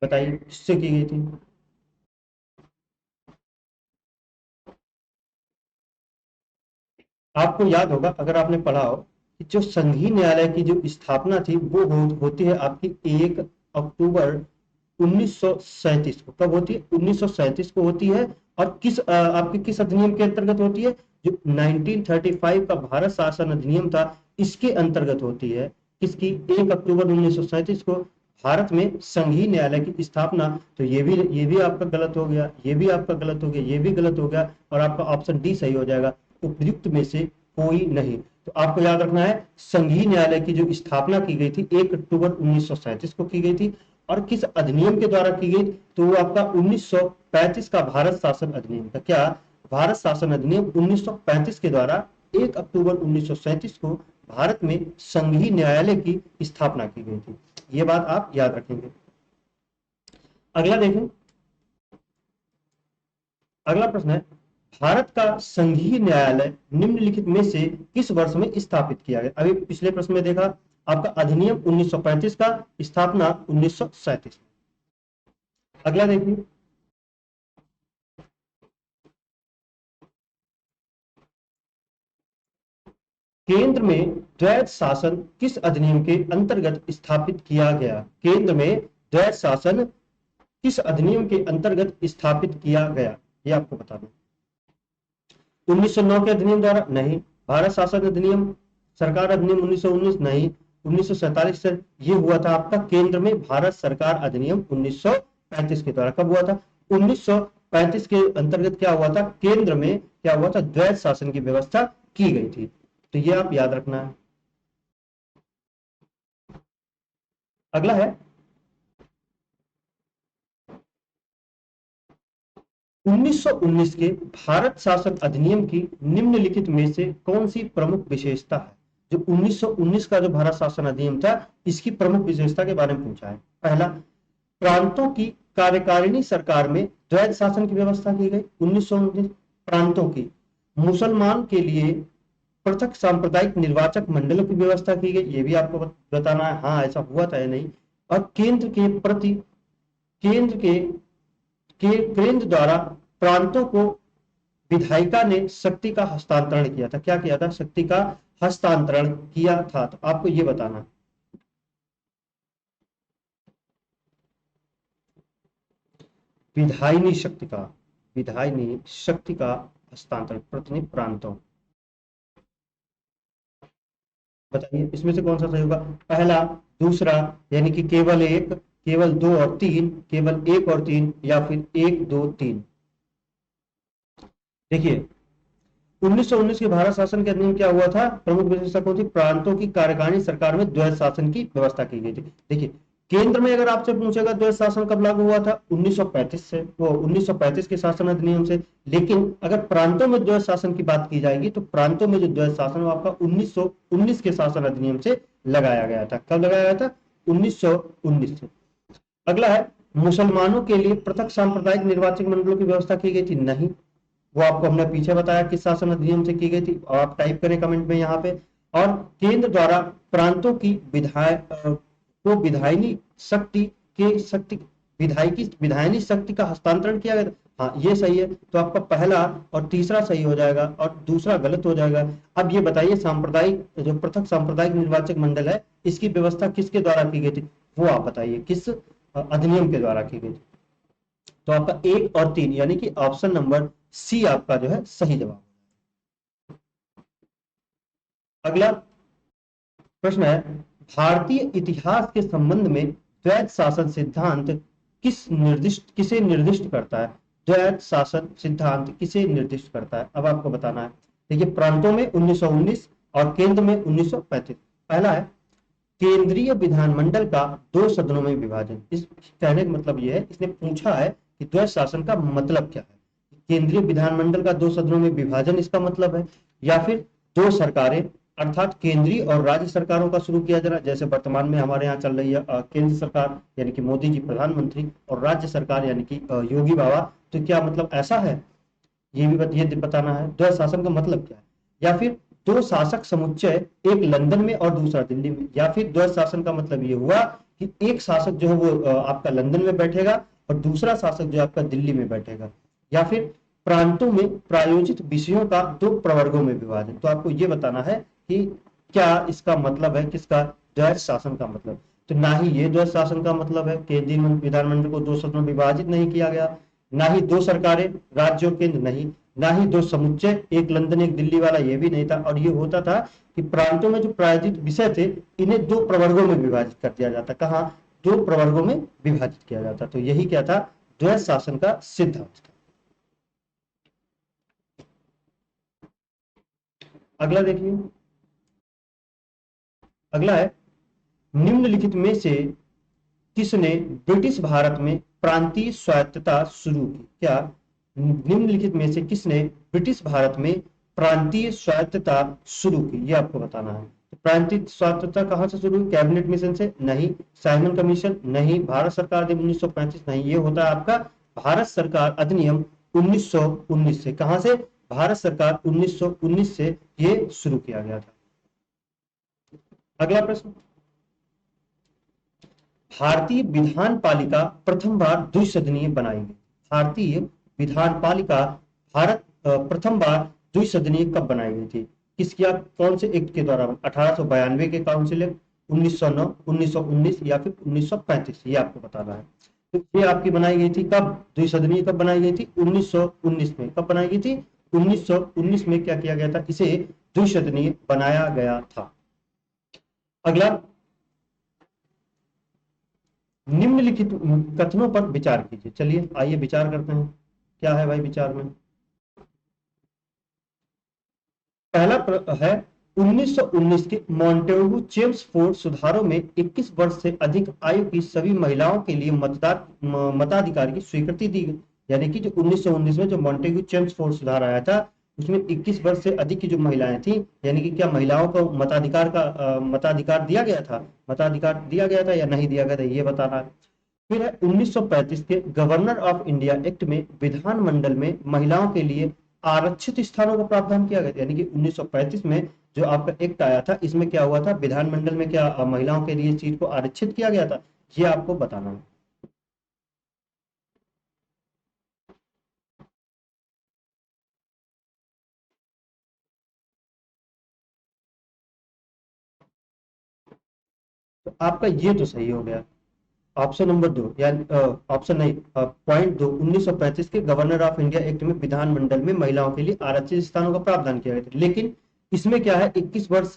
बताइए किससे की गई थी। आपको याद होगा अगर आपने पढ़ा हो कि जो संघीय न्यायालय की जो स्थापना थी वो होती है आपकी 1 अक्टूबर 1937 को। कब होती है, 1937 को होती है। और किस आपके किस अधिनियम के अंतर्गत होती है, जो 1935 का भारत शासन अधिनियम था इसके अंतर्गत होती है। किसकी, 1 अक्टूबर 1937 को भारत में संघीय न्यायालय की स्थापना। तो ये भी आपका गलत हो गया, ये भी आपका गलत हो गया, ये भी गलत हो गया, और आपका ऑप्शन डी सही हो जाएगा, उपयुक्त में से कोई नहीं। तो आपको याद रखना है संघीय न्यायालय की जो स्थापना की गई थी 1 अक्टूबर 1937 को की गई थी। और किस अधिनियम के द्वारा की गई, तो वो आपका 1935 का भारत शासन अधिनियम था। क्या भारत शासन अधिनियम 1935 के द्वारा 1 अक्टूबर 1937 को भारत में संघीय न्यायालय की स्थापना की गई थी। ये बात आप याद रखेंगे। अगला देखें, अगला प्रश्न है, भारत का संघीय न्यायालय निम्नलिखित में से किस वर्ष में स्थापित किया गया? अभी पिछले प्रश्न में देखा आपका अधिनियम 1935 का, स्थापना 1937। अगला देखिए, केंद्र में द्वैध शासन किस अधिनियम के अंतर्गत स्थापित किया गया? केंद्र में द्वैध शासन किस अधिनियम के अंतर्गत स्थापित किया गया, ये आपको बताना। 1909 के अधिनियम द्वारा? नहीं। भारत शासन अधिनियम, सरकार अधिनियम 1919? नहीं। 1947 से ये हुआ था आपका केंद्र में भारत सरकार अधिनियम 1935 के द्वारा। कब हुआ था? 1935 के अंतर्गत क्या हुआ था? केंद्र में क्या हुआ था? द्वैध शासन की व्यवस्था की गई थी। तो ये आप याद रखना है। अगला है, 1919 के भारत शासन अधिनियम की निम्नलिखित में से कौन सी प्रमुख विशेषता है? जो 1919 का जो भारत शासन अधिनियम था, इसकी प्रमुख विशेषता के बारे में पूछा है। पहला, प्रांतों की कार्यकारिणी सरकार में द्वैध शासन की व्यवस्था की गई। 1919 प्रांतों की, मुसलमान के लिए पृथक सांप्रदायिक निर्वाचक मंडलों की व्यवस्था की गई। ये भी आपको बताना है, हाँ ऐसा हुआ था या नहीं। और केंद्र के प्रति केंद्र द्वारा प्रांतों को विधायिका ने शक्ति का हस्तांतरण किया था। क्या किया था? शक्ति का हस्तांतरण किया था। तो आपको ये बताना, विधायिनी शक्ति का हस्तांतरण प्रतिनिधि प्रांतों। बताइए इसमें से कौन सा सही होगा? पहला, दूसरा, यानी कि केवल एक, केवल दो और तीन, केवल एक और तीन, या फिर एक दो तीन। देखिए 1919 के भारत शासन के अधिनियम क्या हुआ था? प्रमुख विशेषता कौन थी? प्रांतों की कार्यकारिणी सरकार में द्वैध शासन की व्यवस्था की गई थी। देखिए केंद्र में अगर आपसे पूछेगा द्वैध शासन कब लागू हुआ था? 1935 से, वो 1935 के शासन अधिनियम से। लेकिन अगर प्रांतों में द्वैध शासन की बात की जाएगी तो प्रांतों में जो द्वैध शासन वो आपका 1919 के शासन अधिनियम से लगाया गया था। कब लगाया गया था? 1919 से। अगला है, मुसलमानों के लिए पृथक सांप्रदायिक निर्वाचक मंडलों की व्यवस्था की गई थी। नहीं, वो आपको हमने पीछे बताया किस शासन अधिनियम से की गई थी, और आप टाइप करें कमेंट में यहाँ पे। और केंद्र द्वारा प्रांतों की विधायिनी शक्ति के शक्ति विधायिनी शक्ति का हस्तांतरण किया गया। हाँ ये सही है, तो आपका पहला और तीसरा सही हो जाएगा और दूसरा गलत हो जाएगा। अब ये बताइए सांप्रदायिक जो पृथक सांप्रदायिक निर्वाचक मंडल है, इसकी व्यवस्था किसके द्वारा की गई थी? वो आप बताइए किस अधिनियम के द्वारा की गई थी। तो आपका एक और तीन, यानी कि ऑप्शन नंबर सी आपका जो है सही जवाब। अगला प्रश्न है, भारतीय इतिहास के संबंध में द्वैध शासन सिद्धांत किसे निर्दिष्ट करता है? द्वैध शासन सिद्धांत किसे निर्दिष्ट करता है? अब आपको बताना है। देखिए प्रांतों में 1919 और केंद्र में 1935। पहला है, केंद्रीय विधानमंडल का दो सदनों में विभाजन। इस कहने का मतलब यह है, इसने पूछा है कि द्वैध शासन का मतलब क्या है। केंद्रीय विधानमंडल का दो सदनों में विभाजन इसका मतलब है, या फिर दो सरकारें अर्थात केंद्रीय और राज्य सरकारों का शुरू किया जाना, जैसे वर्तमान में हमारे यहाँ चल रही है केंद्र सरकार यानी कि मोदी जी प्रधानमंत्री, और राज्य सरकार यानी कि योगी बाबा। तो क्या मतलब ऐसा है? ये भी बताना है द्वैध शासन का मतलब क्या है। या फिर दो शासक समुच्चय, एक लंदन में और दूसरा दिल्ली में। या फिर द्वैध शासन का मतलब ये हुआ कि एक शासक जो है वो आपका लंदन में बैठेगा और दूसरा शासक जो आपका दिल्ली में बैठेगा। या फिर प्रांतों में प्रायोजित विषयों का दो प्रवर्गों में विभाजन। तो आपको ये बताना है कि क्या इसका मतलब है, किसका? द्वैध शासन का मतलब। तो ना ही ये द्वैध शासन का मतलब है, केंद्रीय विधानमंडल को दो सदनों में विभाजित नहीं किया गया, ना ही दो सरकारें राज्य और केंद्र नहीं, ना ही दो समुच्चय एक लंदन एक दिल्ली वाला, ये भी नहीं था। और ये होता था कि प्रांतों में जो प्रायोजित विषय थे इन्हें दो प्रवर्गों में विभाजित कर दिया जाता। कहाँ? दो प्रवर्गों में विभाजित किया जाता। तो यही क्या था? द्वैध शासन का सिद्धांत था। अगला देखिए, अगला है, निम्नलिखित में से किसने ब्रिटिश भारत में प्रांतीय स्वायत्तता शुरू की? क्या निम्नलिखित में से किसने ब्रिटिश भारत में प्रांतीय स्वायत्तता शुरू की, ये आपको बताना है। तो प्रांतीय स्वायत्तता कहां से शुरू हुई? कैबिनेट मिशन से? नहीं। Simon commission? नहीं। भारत सरकार अधिनियम 1935? नहीं। ये होता है आपका भारत सरकार अधिनियम 1919 से। कहां से? भारत सरकार 1919 से ये शुरू किया गया था। अगला प्रश्न, भारतीय विधान पालिका प्रथम बार द्विसदनीय बनाई गई। भारतीय विधान पालिका भारत प्रथम बार द्विसदनीय कब बनाई गई थी? किसकी, कौन से एक्ट के द्वारा? 1892 के काउंसिल एक्ट, 1909, 1919 या फिर 1935, ये आपको बताना है। तो ये आपकी बनाई गई थी कब? द्विसदनीय कब बनाई गई थी? 1919 में। कब बनाई गई थी? 1919 में क्या किया गया था? इसे द्विसदनीय बनाया गया था। अगला, निम्नलिखित कथनों पर विचार कीजिए। चलिए आइए विचार करते हैं, क्या है भाई विचार में। पहला है 1919 के मॉन्टेगू चेम्सफोर्ड सुधारों में 21 वर्ष से अधिक आयु की सभी महिलाओं के लिए मताधिकार की स्वीकृति दी गई। यानी कि जो 1919 में जो मॉन्टेगू चेम्सफोर्ड सुधार आया था, उसमें 21 वर्ष से अधिक की जो महिलाएं थी, यानी कि क्या महिलाओं को मताधिकार दिया गया था? मताधिकार दिया गया था या नहीं दिया गया था, ये बताना है। फिर है 1935 के गवर्नर ऑफ इंडिया एक्ट में विधानमंडल में महिलाओं के लिए आरक्षित स्थानों का प्रावधान किया गया था। यानी कि 1935 में जो आपका एक्ट आया था, इसमें क्या हुआ था? विधानमंडल में क्या महिलाओं के लिए सीट को आरक्षित किया गया था? ये आपको बताना है। तो आपका ये तो सही हो गया, ऑप्शन नंबर 2, यानी ऑप्शन नहीं, पॉइंट 2, 1935 के गवर्नर ऑफ इंडिया एक्ट में विधानमंडल में महिलाओं के लिए आरक्षित स्थानों का प्रावधान किया गया था। लेकिन इसमें क्या है, 21 वर्ष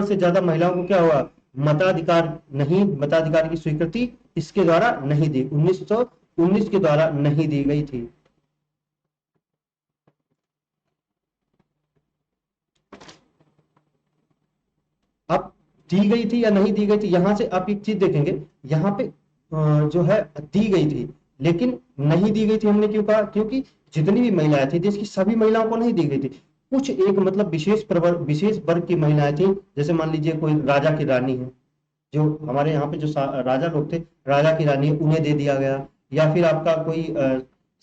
से ज्यादा महिलाओं को क्या हुआ? मताधिकार नहीं, मताधिकार की स्वीकृति इसके द्वारा नहीं दी, 1919 के द्वारा नहीं दी गई थी। अब दी गई थी या नहीं दी गई थी, यहां से आप एक चीज देखेंगे, यहाँ पे जो है दी गई थी, लेकिन नहीं दी गई थी हमने क्यों कहा? क्योंकि जितनी भी महिलाएं थी देश की सभी महिलाओं को नहीं दी गई थी। कुछ एक मतलब विशेष वर्ग की महिलाएं थी, जैसे मान लीजिए कोई राजा की रानी है, जो हमारे यहाँ पे जो राजा लोग थे, राजा की रानी है, उन्हें दे दिया गया। या फिर आपका कोई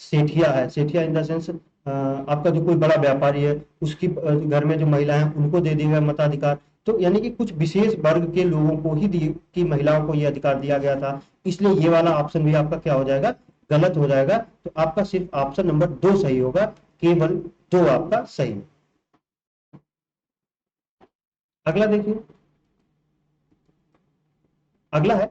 सेठिया है, सेठिया इन द सेंस आपका जो कोई बड़ा व्यापारी है, उसकी घर में जो महिला है उनको दे दिया गया मताधिकार। तो यानी कि कुछ विशेष वर्ग के लोगों को ही की महिलाओं को ये अधिकार दिया गया था। इसलिए ये वाला ऑप्शन भी आपका क्या हो जाएगा? गलत हो जाएगा। तो आपका सिर्फ ऑप्शन नंबर 2 सही होगा, केवल 2 आपका सही। अगला देखिए, अगला है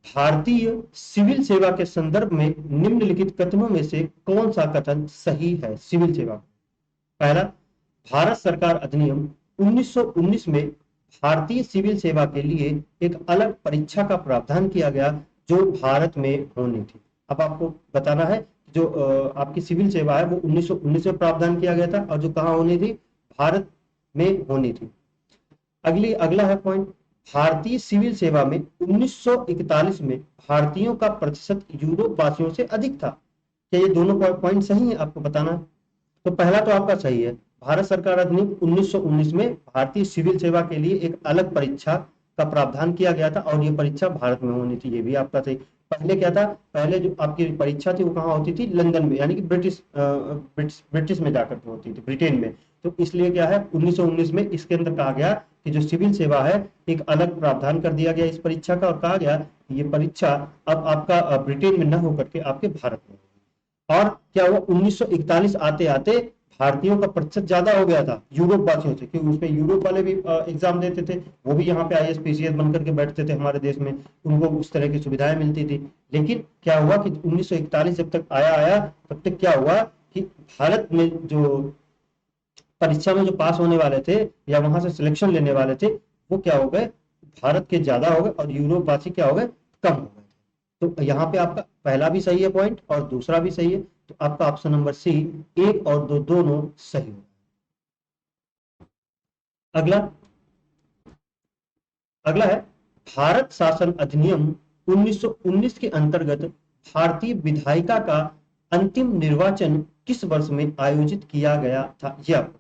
भारतीय सिविल सेवा के संदर्भ में निम्नलिखित कथनों में से कौन सा कथन सही है? सिविल सेवा, पहला, भारत सरकार अधिनियम 1919 में भारतीय सिविल सेवा के लिए एक अलग परीक्षा का प्रावधान किया गया जो भारत में होनी थी। अब आपको बताना है जो आपकी सिविल सेवा है वो 1919 में प्रावधान किया गया था, और जो कहाँ होनी थी? भारत में होनी थी। अगला है पॉइंट, भारतीय सिविल सेवा में 1941 में भारतीयों का प्रतिशत यूरोप वासियों से अधिक था। क्या ये दोनों पॉइंट सही है? आपको बताना है। तो पहला तो आपका सही है, भारत सरकार अधिनियम 1919 में भारतीय सिविल सेवा के लिए एक अलग परीक्षा का प्रावधान किया गया था, और ये परीक्षा भारत में होनी थी, ये भी आपका सही। पहले क्या था? पहले जो आपकी परीक्षा थी वो कहाँ होती थी? लंदन में, यानी कि ब्रिटिश में जाकर के होती थी, ब्रिटेन में। तो इसलिए क्या है, 1919 में इसके अंदर कहा गया कि जो सिविल सेवा है एक अलग प्रावधान कर दिया गया इस परीक्षा का, और कहा गया ये परीक्षा अब आपका ब्रिटेन में न होकर के आपके भारत में। और क्या हुआ, 1941 आते आते भारतीयों का प्रतिशत ज्यादा हो गया था यूरोप वासियों से, क्योंकि उसमें यूरोप वाले भी एग्जाम देते थे, वो भी यहाँ पे आईएएस पीसीएस बनकर के बैठते थे हमारे देश में, उनको उस तरह की सुविधाएं मिलती थी। लेकिन क्या हुआ कि 1941 जब तक आया तब तक क्या हुआ कि भारत में जो परीक्षा में जो पास होने वाले थे या वहां से सिलेक्शन लेने वाले थे, वो क्या हो गए? भारत के ज्यादा हो गए, और यूरोप वासी क्या हो गए? कम हो गए। तो यहाँ पे आपका पहला भी सही है पॉइंट, और दूसरा भी सही है। तो आपका ऑप्शन नंबर सी, 1 और 2 दोनों सही है। अगला, अगला है भारत शासन अधिनियम 1919 के अंतर्गत भारतीय विधायिका का अंतिम निर्वाचन किस वर्ष में आयोजित किया गया था, ये आपको।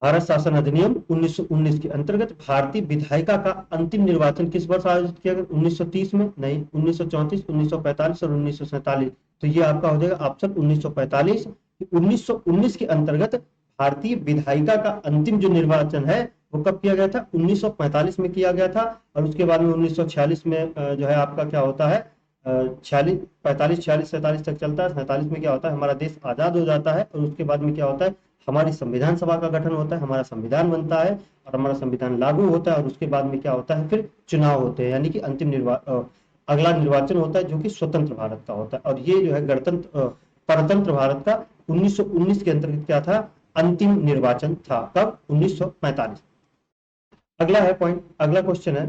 भारत शासन अधिनियम 1919 के अंतर्गत भारतीय विधायिका का अंतिम निर्वाचन किस वर्ष आयोजित किया गया? 1930 में? नहीं, 1934, 1945 और 1947। तो ये आपका हो जाएगा ऑप्शन 1945। 1919 के अंतर्गत भारतीय विधायिका का अंतिम जो निर्वाचन है वो कब किया गया था? 1945 में किया गया था। और उसके बाद में 1946 में जो है आपका क्या होता है, 46, 45, 46, 47 तक चलता है। 47 में क्या होता है, हमारा देश आजाद हो जाता है। और उसके बाद में क्या होता है, हमारी संविधान सभा का गठन होता है, हमारा संविधान बनता है और हमारा संविधान लागू होता है। और उसके बाद में क्या होता है, फिर चुनाव होते हैं, यानी कि अगला निर्वाचन होता है जो कि स्वतंत्र भारत का होता है। और ये जो है गणतंत्र परतंत्र भारत का 1919 के अंतर्गत क्या था, अंतिम निर्वाचन था। कब? 1945। अगला है पॉइंट, अगला क्वेश्चन है,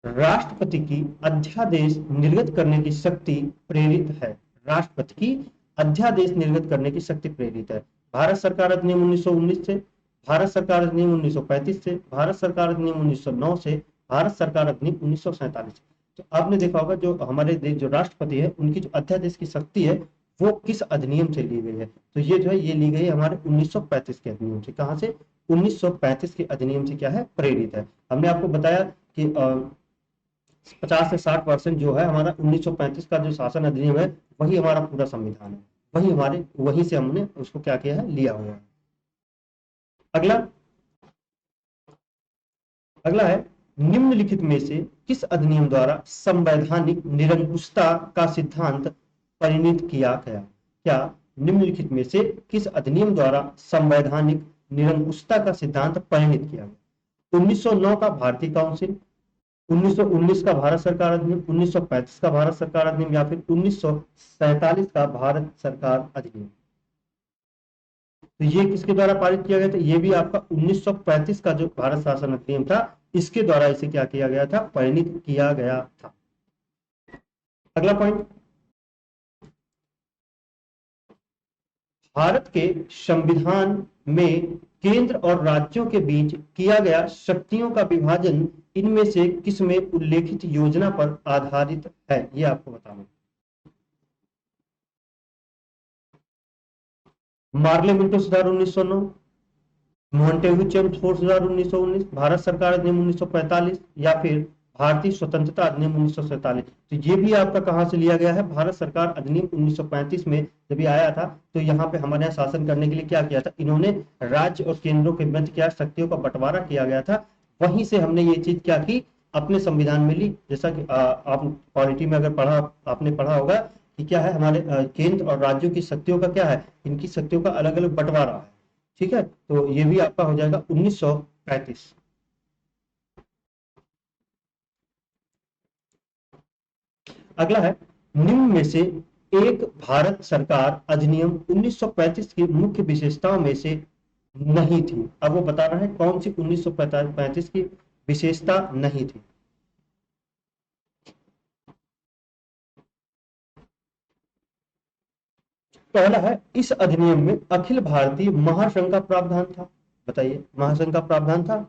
राष्ट्रपति की अध्यादेश निर्गत करने की शक्ति प्रेरित है। राष्ट्रपति की अध्यादेश निर्गत करने की शक्ति प्रेरित है। भारत सरकार अधिनियम 1919 से, भारत सरकार अधिनियम 1935 से, भारत सरकार अधिनियम 1909 से, भारत सरकार अधिनियम 1947। तो आपने देखा होगा जो हमारे देश जो राष्ट्रपति है उनकी जो अध्यादेश की शक्ति है वो किस अधिनियम से ली गई है? तो ये जो है ये ली गई है हमारे 1935 के अधिनियम से। कहां से? 1935 के अधिनियम से क्या है, प्रेरित है। हमने आपको बताया कि 50 से 60% जो है हमारा 1935 का जो शासन अधिनियम है वही हमारा पूरा संविधान है, वहीं से हमने उसको क्या किया है, लिया हुआ है। अगला अगला है, निम्नलिखित में से किस अधिनियम द्वारा संवैधानिक निरंकुशता का सिद्धांत परिणित किया गया? क्या निम्नलिखित में से किस अधिनियम द्वारा संवैधानिक निरंकुशता का सिद्धांत परिणित किया गया? 1909 का भारतीय काउंसिल, 1919 का भारत सरकार अधिनियम, 1935 का भारत सरकार अधिनियम, या फिर 1947 का भारत सरकार अधिनियम। तो ये किसके द्वारा पारित किया गया था? ये भी आपका 1935 का जो भारत शासन अधिनियम था इसके द्वारा इसे क्या किया गया था, परिणित किया गया था। अगला पॉइंट, भारत के संविधान में केंद्र और राज्यों के बीच किया गया शक्तियों का विभाजन इनमें से किसमें उल्लेखित योजना पर आधारित है? ये आपको बताना। मार्ले मिंटो सुधार 1909, मोंटेगू चेम्स सुधार 1919, भारत सरकार अधिनियम 1945, या फिर भारतीय स्वतंत्रता अधिनियम 1947। तो ये भी आपका कहां से लिया गया है? भारत सरकार अधिनियम 1935 में जब ये आया था तो यहाँ पे हमारे यहाँ शासन करने के लिए क्या किया था, इन्होंने राज्य और केंद्रों के मध्य क्या शक्तियों का बंटवारा किया गया था। वहीं से हमने ये चीज क्या की, अपने संविधान में ली। जैसा कि आप पॉलिटी में अगर आपने पढ़ा होगा कि क्या है, हमारे केंद्र और राज्यों की शक्तियों का क्या है, इनकी शक्तियों का अलग अलग बंटवारा है। ठीक है, तो ये भी आपका हो जाएगा 1935। अगला है, निम्न में से एक भारत सरकार अधिनियम 1935 की मुख्य विशेषताओं में से नहीं थी। अब वो बता रहा है कौन सी 1935 की विशेषता नहीं थी। पहला है, इस अधिनियम में अखिल भारतीय महासंघ का प्रावधान था। बताइए, महासंघ का प्रावधान था।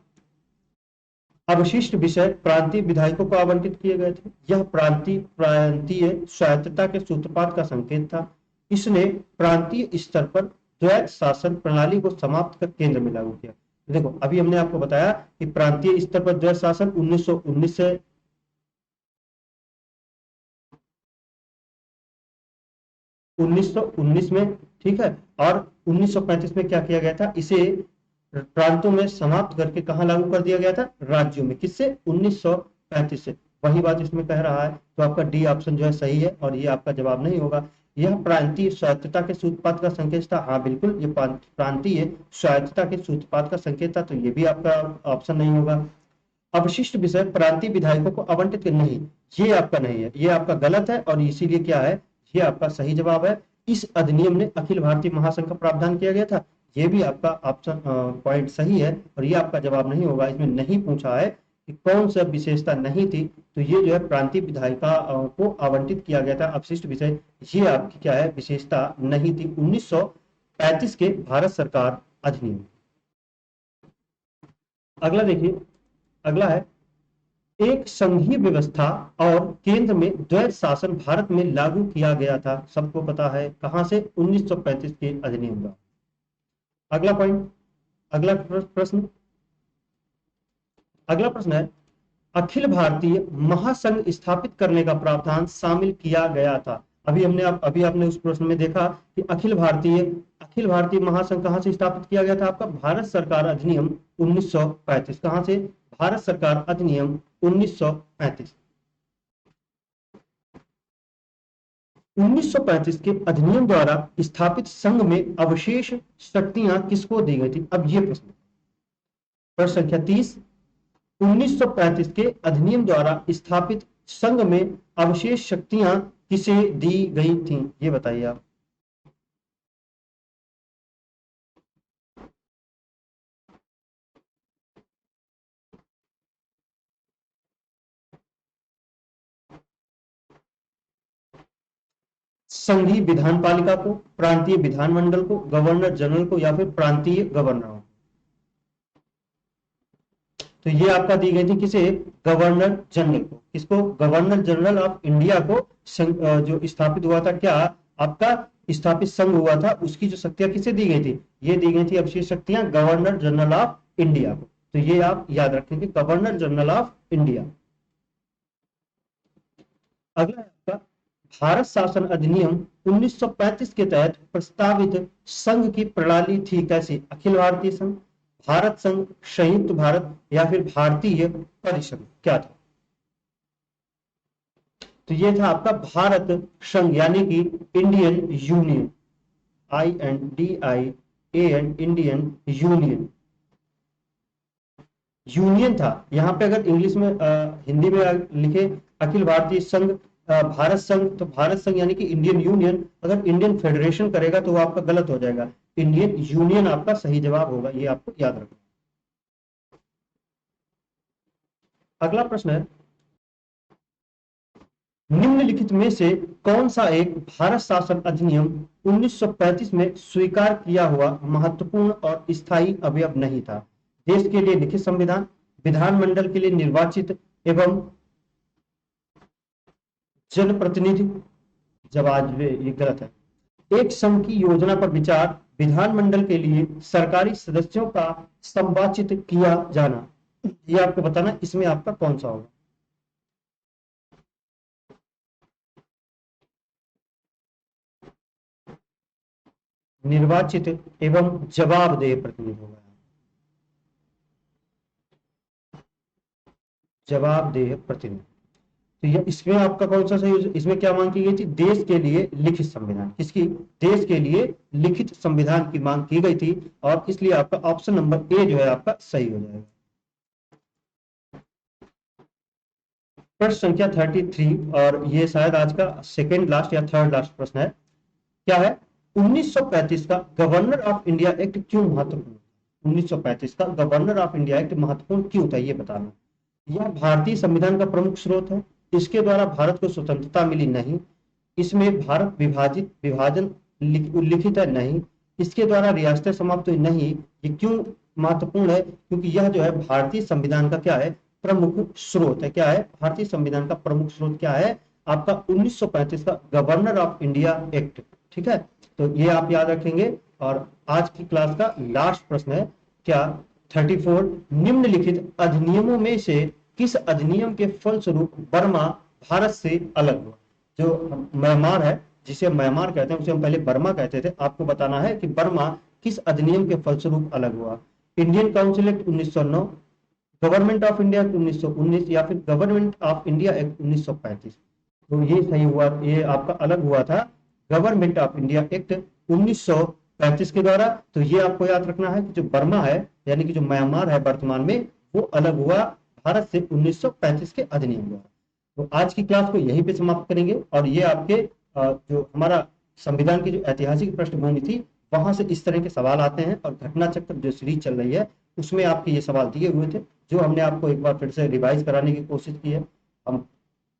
अवशिष्ट विषय प्रांतीय विधायकों को आवंटित किए गए थे। यह प्रांतीय स्वायत्तता के सूत्रपात का संकेत था। इसने प्रांतीय स्तर पर द्वैत शासन प्रणाली को समाप्त कर केंद्र में लागू किया। देखो, अभी हमने आपको बताया कि प्रांतीय स्तर पर द्वैत शासन 1919 से 1919 में, ठीक है, और 1935 में क्या किया गया था, इसे प्रांतों में समाप्त करके कहां लागू कर दिया गया था, राज्यों में। किससे? 1935 से। वही बात इसमें कह रहा है, तो आपका डी ऑप्शन जो है सही है और ये आपका जवाब नहीं होगा। यह प्रांतीय स्वायत्तता के सूत्रपात का संकेत था। हाँ बिल्कुल, ये प्रांतीय स्वायत्तता के सूत्रपात का संकेत था, तो ये भी आपका ऑप्शन नहीं होगा। अवशिष्ट विषय प्रांतीय विधायकों को आवंटित कर, नहीं, ये आपका नहीं है, ये आपका गलत है और इसीलिए क्या है, ये आपका सही जवाब है। इस अधिनियम ने अखिल भारतीय महासंघ का प्रावधान किया गया था। ये भी आपका ऑप्शन पॉइंट सही है और ये आपका जवाब नहीं होगा। इसमें नहीं पूछा है कि कौन सा विशेषता नहीं थी, तो ये जो है प्रांतीय विधायिका को आवंटित किया गया था अपशिष्ट विषय, ये आपकी क्या है विशेषता नहीं थी 1935 के भारत सरकार अधिनियम। अगला देखिए, अगला है एक संघीय व्यवस्था और केंद्र में द्वैध शासन भारत में लागू किया गया था, सबको पता है कहां से, 1935 के अधिनियम का। अगला पॉइंट, अगला प्रश्न, अगला प्रश्न है अखिल भारतीय महासंघ स्थापित करने का प्रावधान शामिल किया गया था। अभी आपने उस प्रश्न में देखा कि अखिल भारतीय महासंघ कहां से स्थापित किया गया था, आपका भारत सरकार अधिनियम 1935। कहां से, भारत सरकार अधिनियम 1935। 1935 के अधिनियम द्वारा स्थापित संघ में अवशेष शक्तियां किसको दी गई थी। अब ये प्रश्न, प्रश्न संख्या 30, 1935 के अधिनियम द्वारा स्थापित संघ में अवशेष शक्तियां किसे दी गई थी, ये बताइए आप। संघीय विधान पालिका को, प्रांतीय विधानमंडल को, गवर्नर जनरल को, या फिर प्रांतीय गवर्नरों। तो ये आपका दी गई थी किसे, गवर्नर जनरल को। किसको, गवर्नर जनरल ऑफ इंडिया को जो स्थापित हुआ था, क्या आपका स्थापित संघ हुआ था, उसकी जो शक्तियां किसे दी गई थी, ये दी गई थी अवशेष शक्तियां गवर्नर जनरल ऑफ इंडिया को। तो ये आप याद रखेंगे, गवर्नर जनरल ऑफ इंडिया। अगला है आपका भारत शासन अधिनियम 1935 के तहत प्रस्तावित संघ की प्रणाली थी कैसी, अखिल भारतीय संघ, भारत संघ, संयुक्त भारत, या फिर भारतीय परिसंघ, क्या था। तो ये था आपका भारत संघ, यानी कि Indian union, INDIAN, Indian union, union था। यहां पे अगर इंग्लिश में हिंदी में लिखे अखिल भारतीय संघ भारत संघ, तो भारत संघ यानी कि इंडियन यूनियन। अगर इंडियन फेडरेशन करेगा तो वो आपका गलत हो जाएगा, इंडियन यूनियन आपका सही जवाब होगा, ये आपको याद रखना। अगला प्रश्न है निम्नलिखित में से कौन सा एक भारत शासन अधिनियम 1935 में स्वीकार किया हुआ महत्वपूर्ण और स्थायी अवयव नहीं था। देश के लिए लिखित संविधान, विधानमंडल के लिए निर्वाचित एवं जनप्रतिनिधि, जवाब ये गलत है। एक संघ की योजना पर विचार, विधानमंडल के लिए सरकारी सदस्यों का संवाचित किया जाना, ये आपको बताना इसमें आपका कौन सा होगा। निर्वाचित एवं जवाबदेह प्रतिनिधि होगा, जवाबदेह प्रतिनिधि। तो ये इसमें आपका कौन सा सही, इसमें क्या मांग की गई थी, देश के लिए लिखित संविधान। किसकी, देश के लिए लिखित संविधान की मांग की गई थी, और इसलिए आपका ऑप्शन नंबर ए जो है आपका सही हो जाएगा। प्रश्न संख्या 33, और ये शायद आज का सेकेंड लास्ट या थर्ड लास्ट प्रश्न है। क्या है, 1935 का गवर्नर ऑफ इंडिया एक्ट क्यों महत्वपूर्ण, 1935 का गवर्नर ऑफ इंडिया एक्ट महत्वपूर्ण क्यों था, ये बताना। यह भारतीय संविधान का प्रमुख स्रोत है, इसके द्वारा भारत को स्वतंत्रता मिली नहीं, इसमें भारत विभाजन उल्लिखित है नहीं, इसके द्वारा रियासतें समाप्त हुई नहीं। ये क्यों महत्वपूर्ण है, क्योंकि यह जो है भारतीय संविधान का क्या है, प्रमुख स्रोत है। क्या है, भारतीय संविधान का प्रमुख स्रोत क्या है आपका, 1935 का गवर्नर ऑफ इंडिया एक्ट। ठीक है, तो ये आप याद रखेंगे। और आज की क्लास का लास्ट प्रश्न है क्या, 34, निम्नलिखित अधिनियमों में से किस अधिनियम के फलस्वरूप बर्मा भारत से अलग हुआ। जो म्यांमार है, जिसे म्यांमार कहते हैं, उसे हम पहले बर्मा कहते थे। आपको बताना है कि बर्मा किस अधिनियम के फलस्वरूप अलग हुआ। Indian council act 1909, government of India act 1919, या फिर गवर्नमेंट ऑफ इंडिया एक्ट 1935। तो ये सही हुआ, ये आपका अलग हुआ था गवर्नमेंट ऑफ इंडिया एक्ट 1935 के द्वारा। तो ये आपको याद रखना है कि जो बर्मा है, यानी कि जो म्यांमार है वर्तमान में, वो अलग हुआ भारत से 1935 के अधिनियम द्वारा। तो आज की क्लास को यहीं पे समाप्त करेंगे, और ये आपके जो हमारा संविधान की जो ऐतिहासिक पृष्ठभूमि थी, वहां से इस तरह के सवाल आते हैं, और घटना चक्र जो सीरीज चल रही है उसमें आपके ये सवाल दिए हुए थे, जो हमने आपको एक बार फिर से रिवाइज कराने की कोशिश की है। हम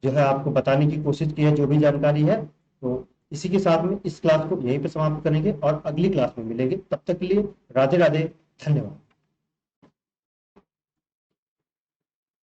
जो है आपको बताने की कोशिश की है जो भी जानकारी है। तो इसी के साथ में इस क्लास को यहीं पे समाप्त करेंगे और अगली क्लास में मिलेंगे। तब तक के लिए राधे राधे, धन्यवाद।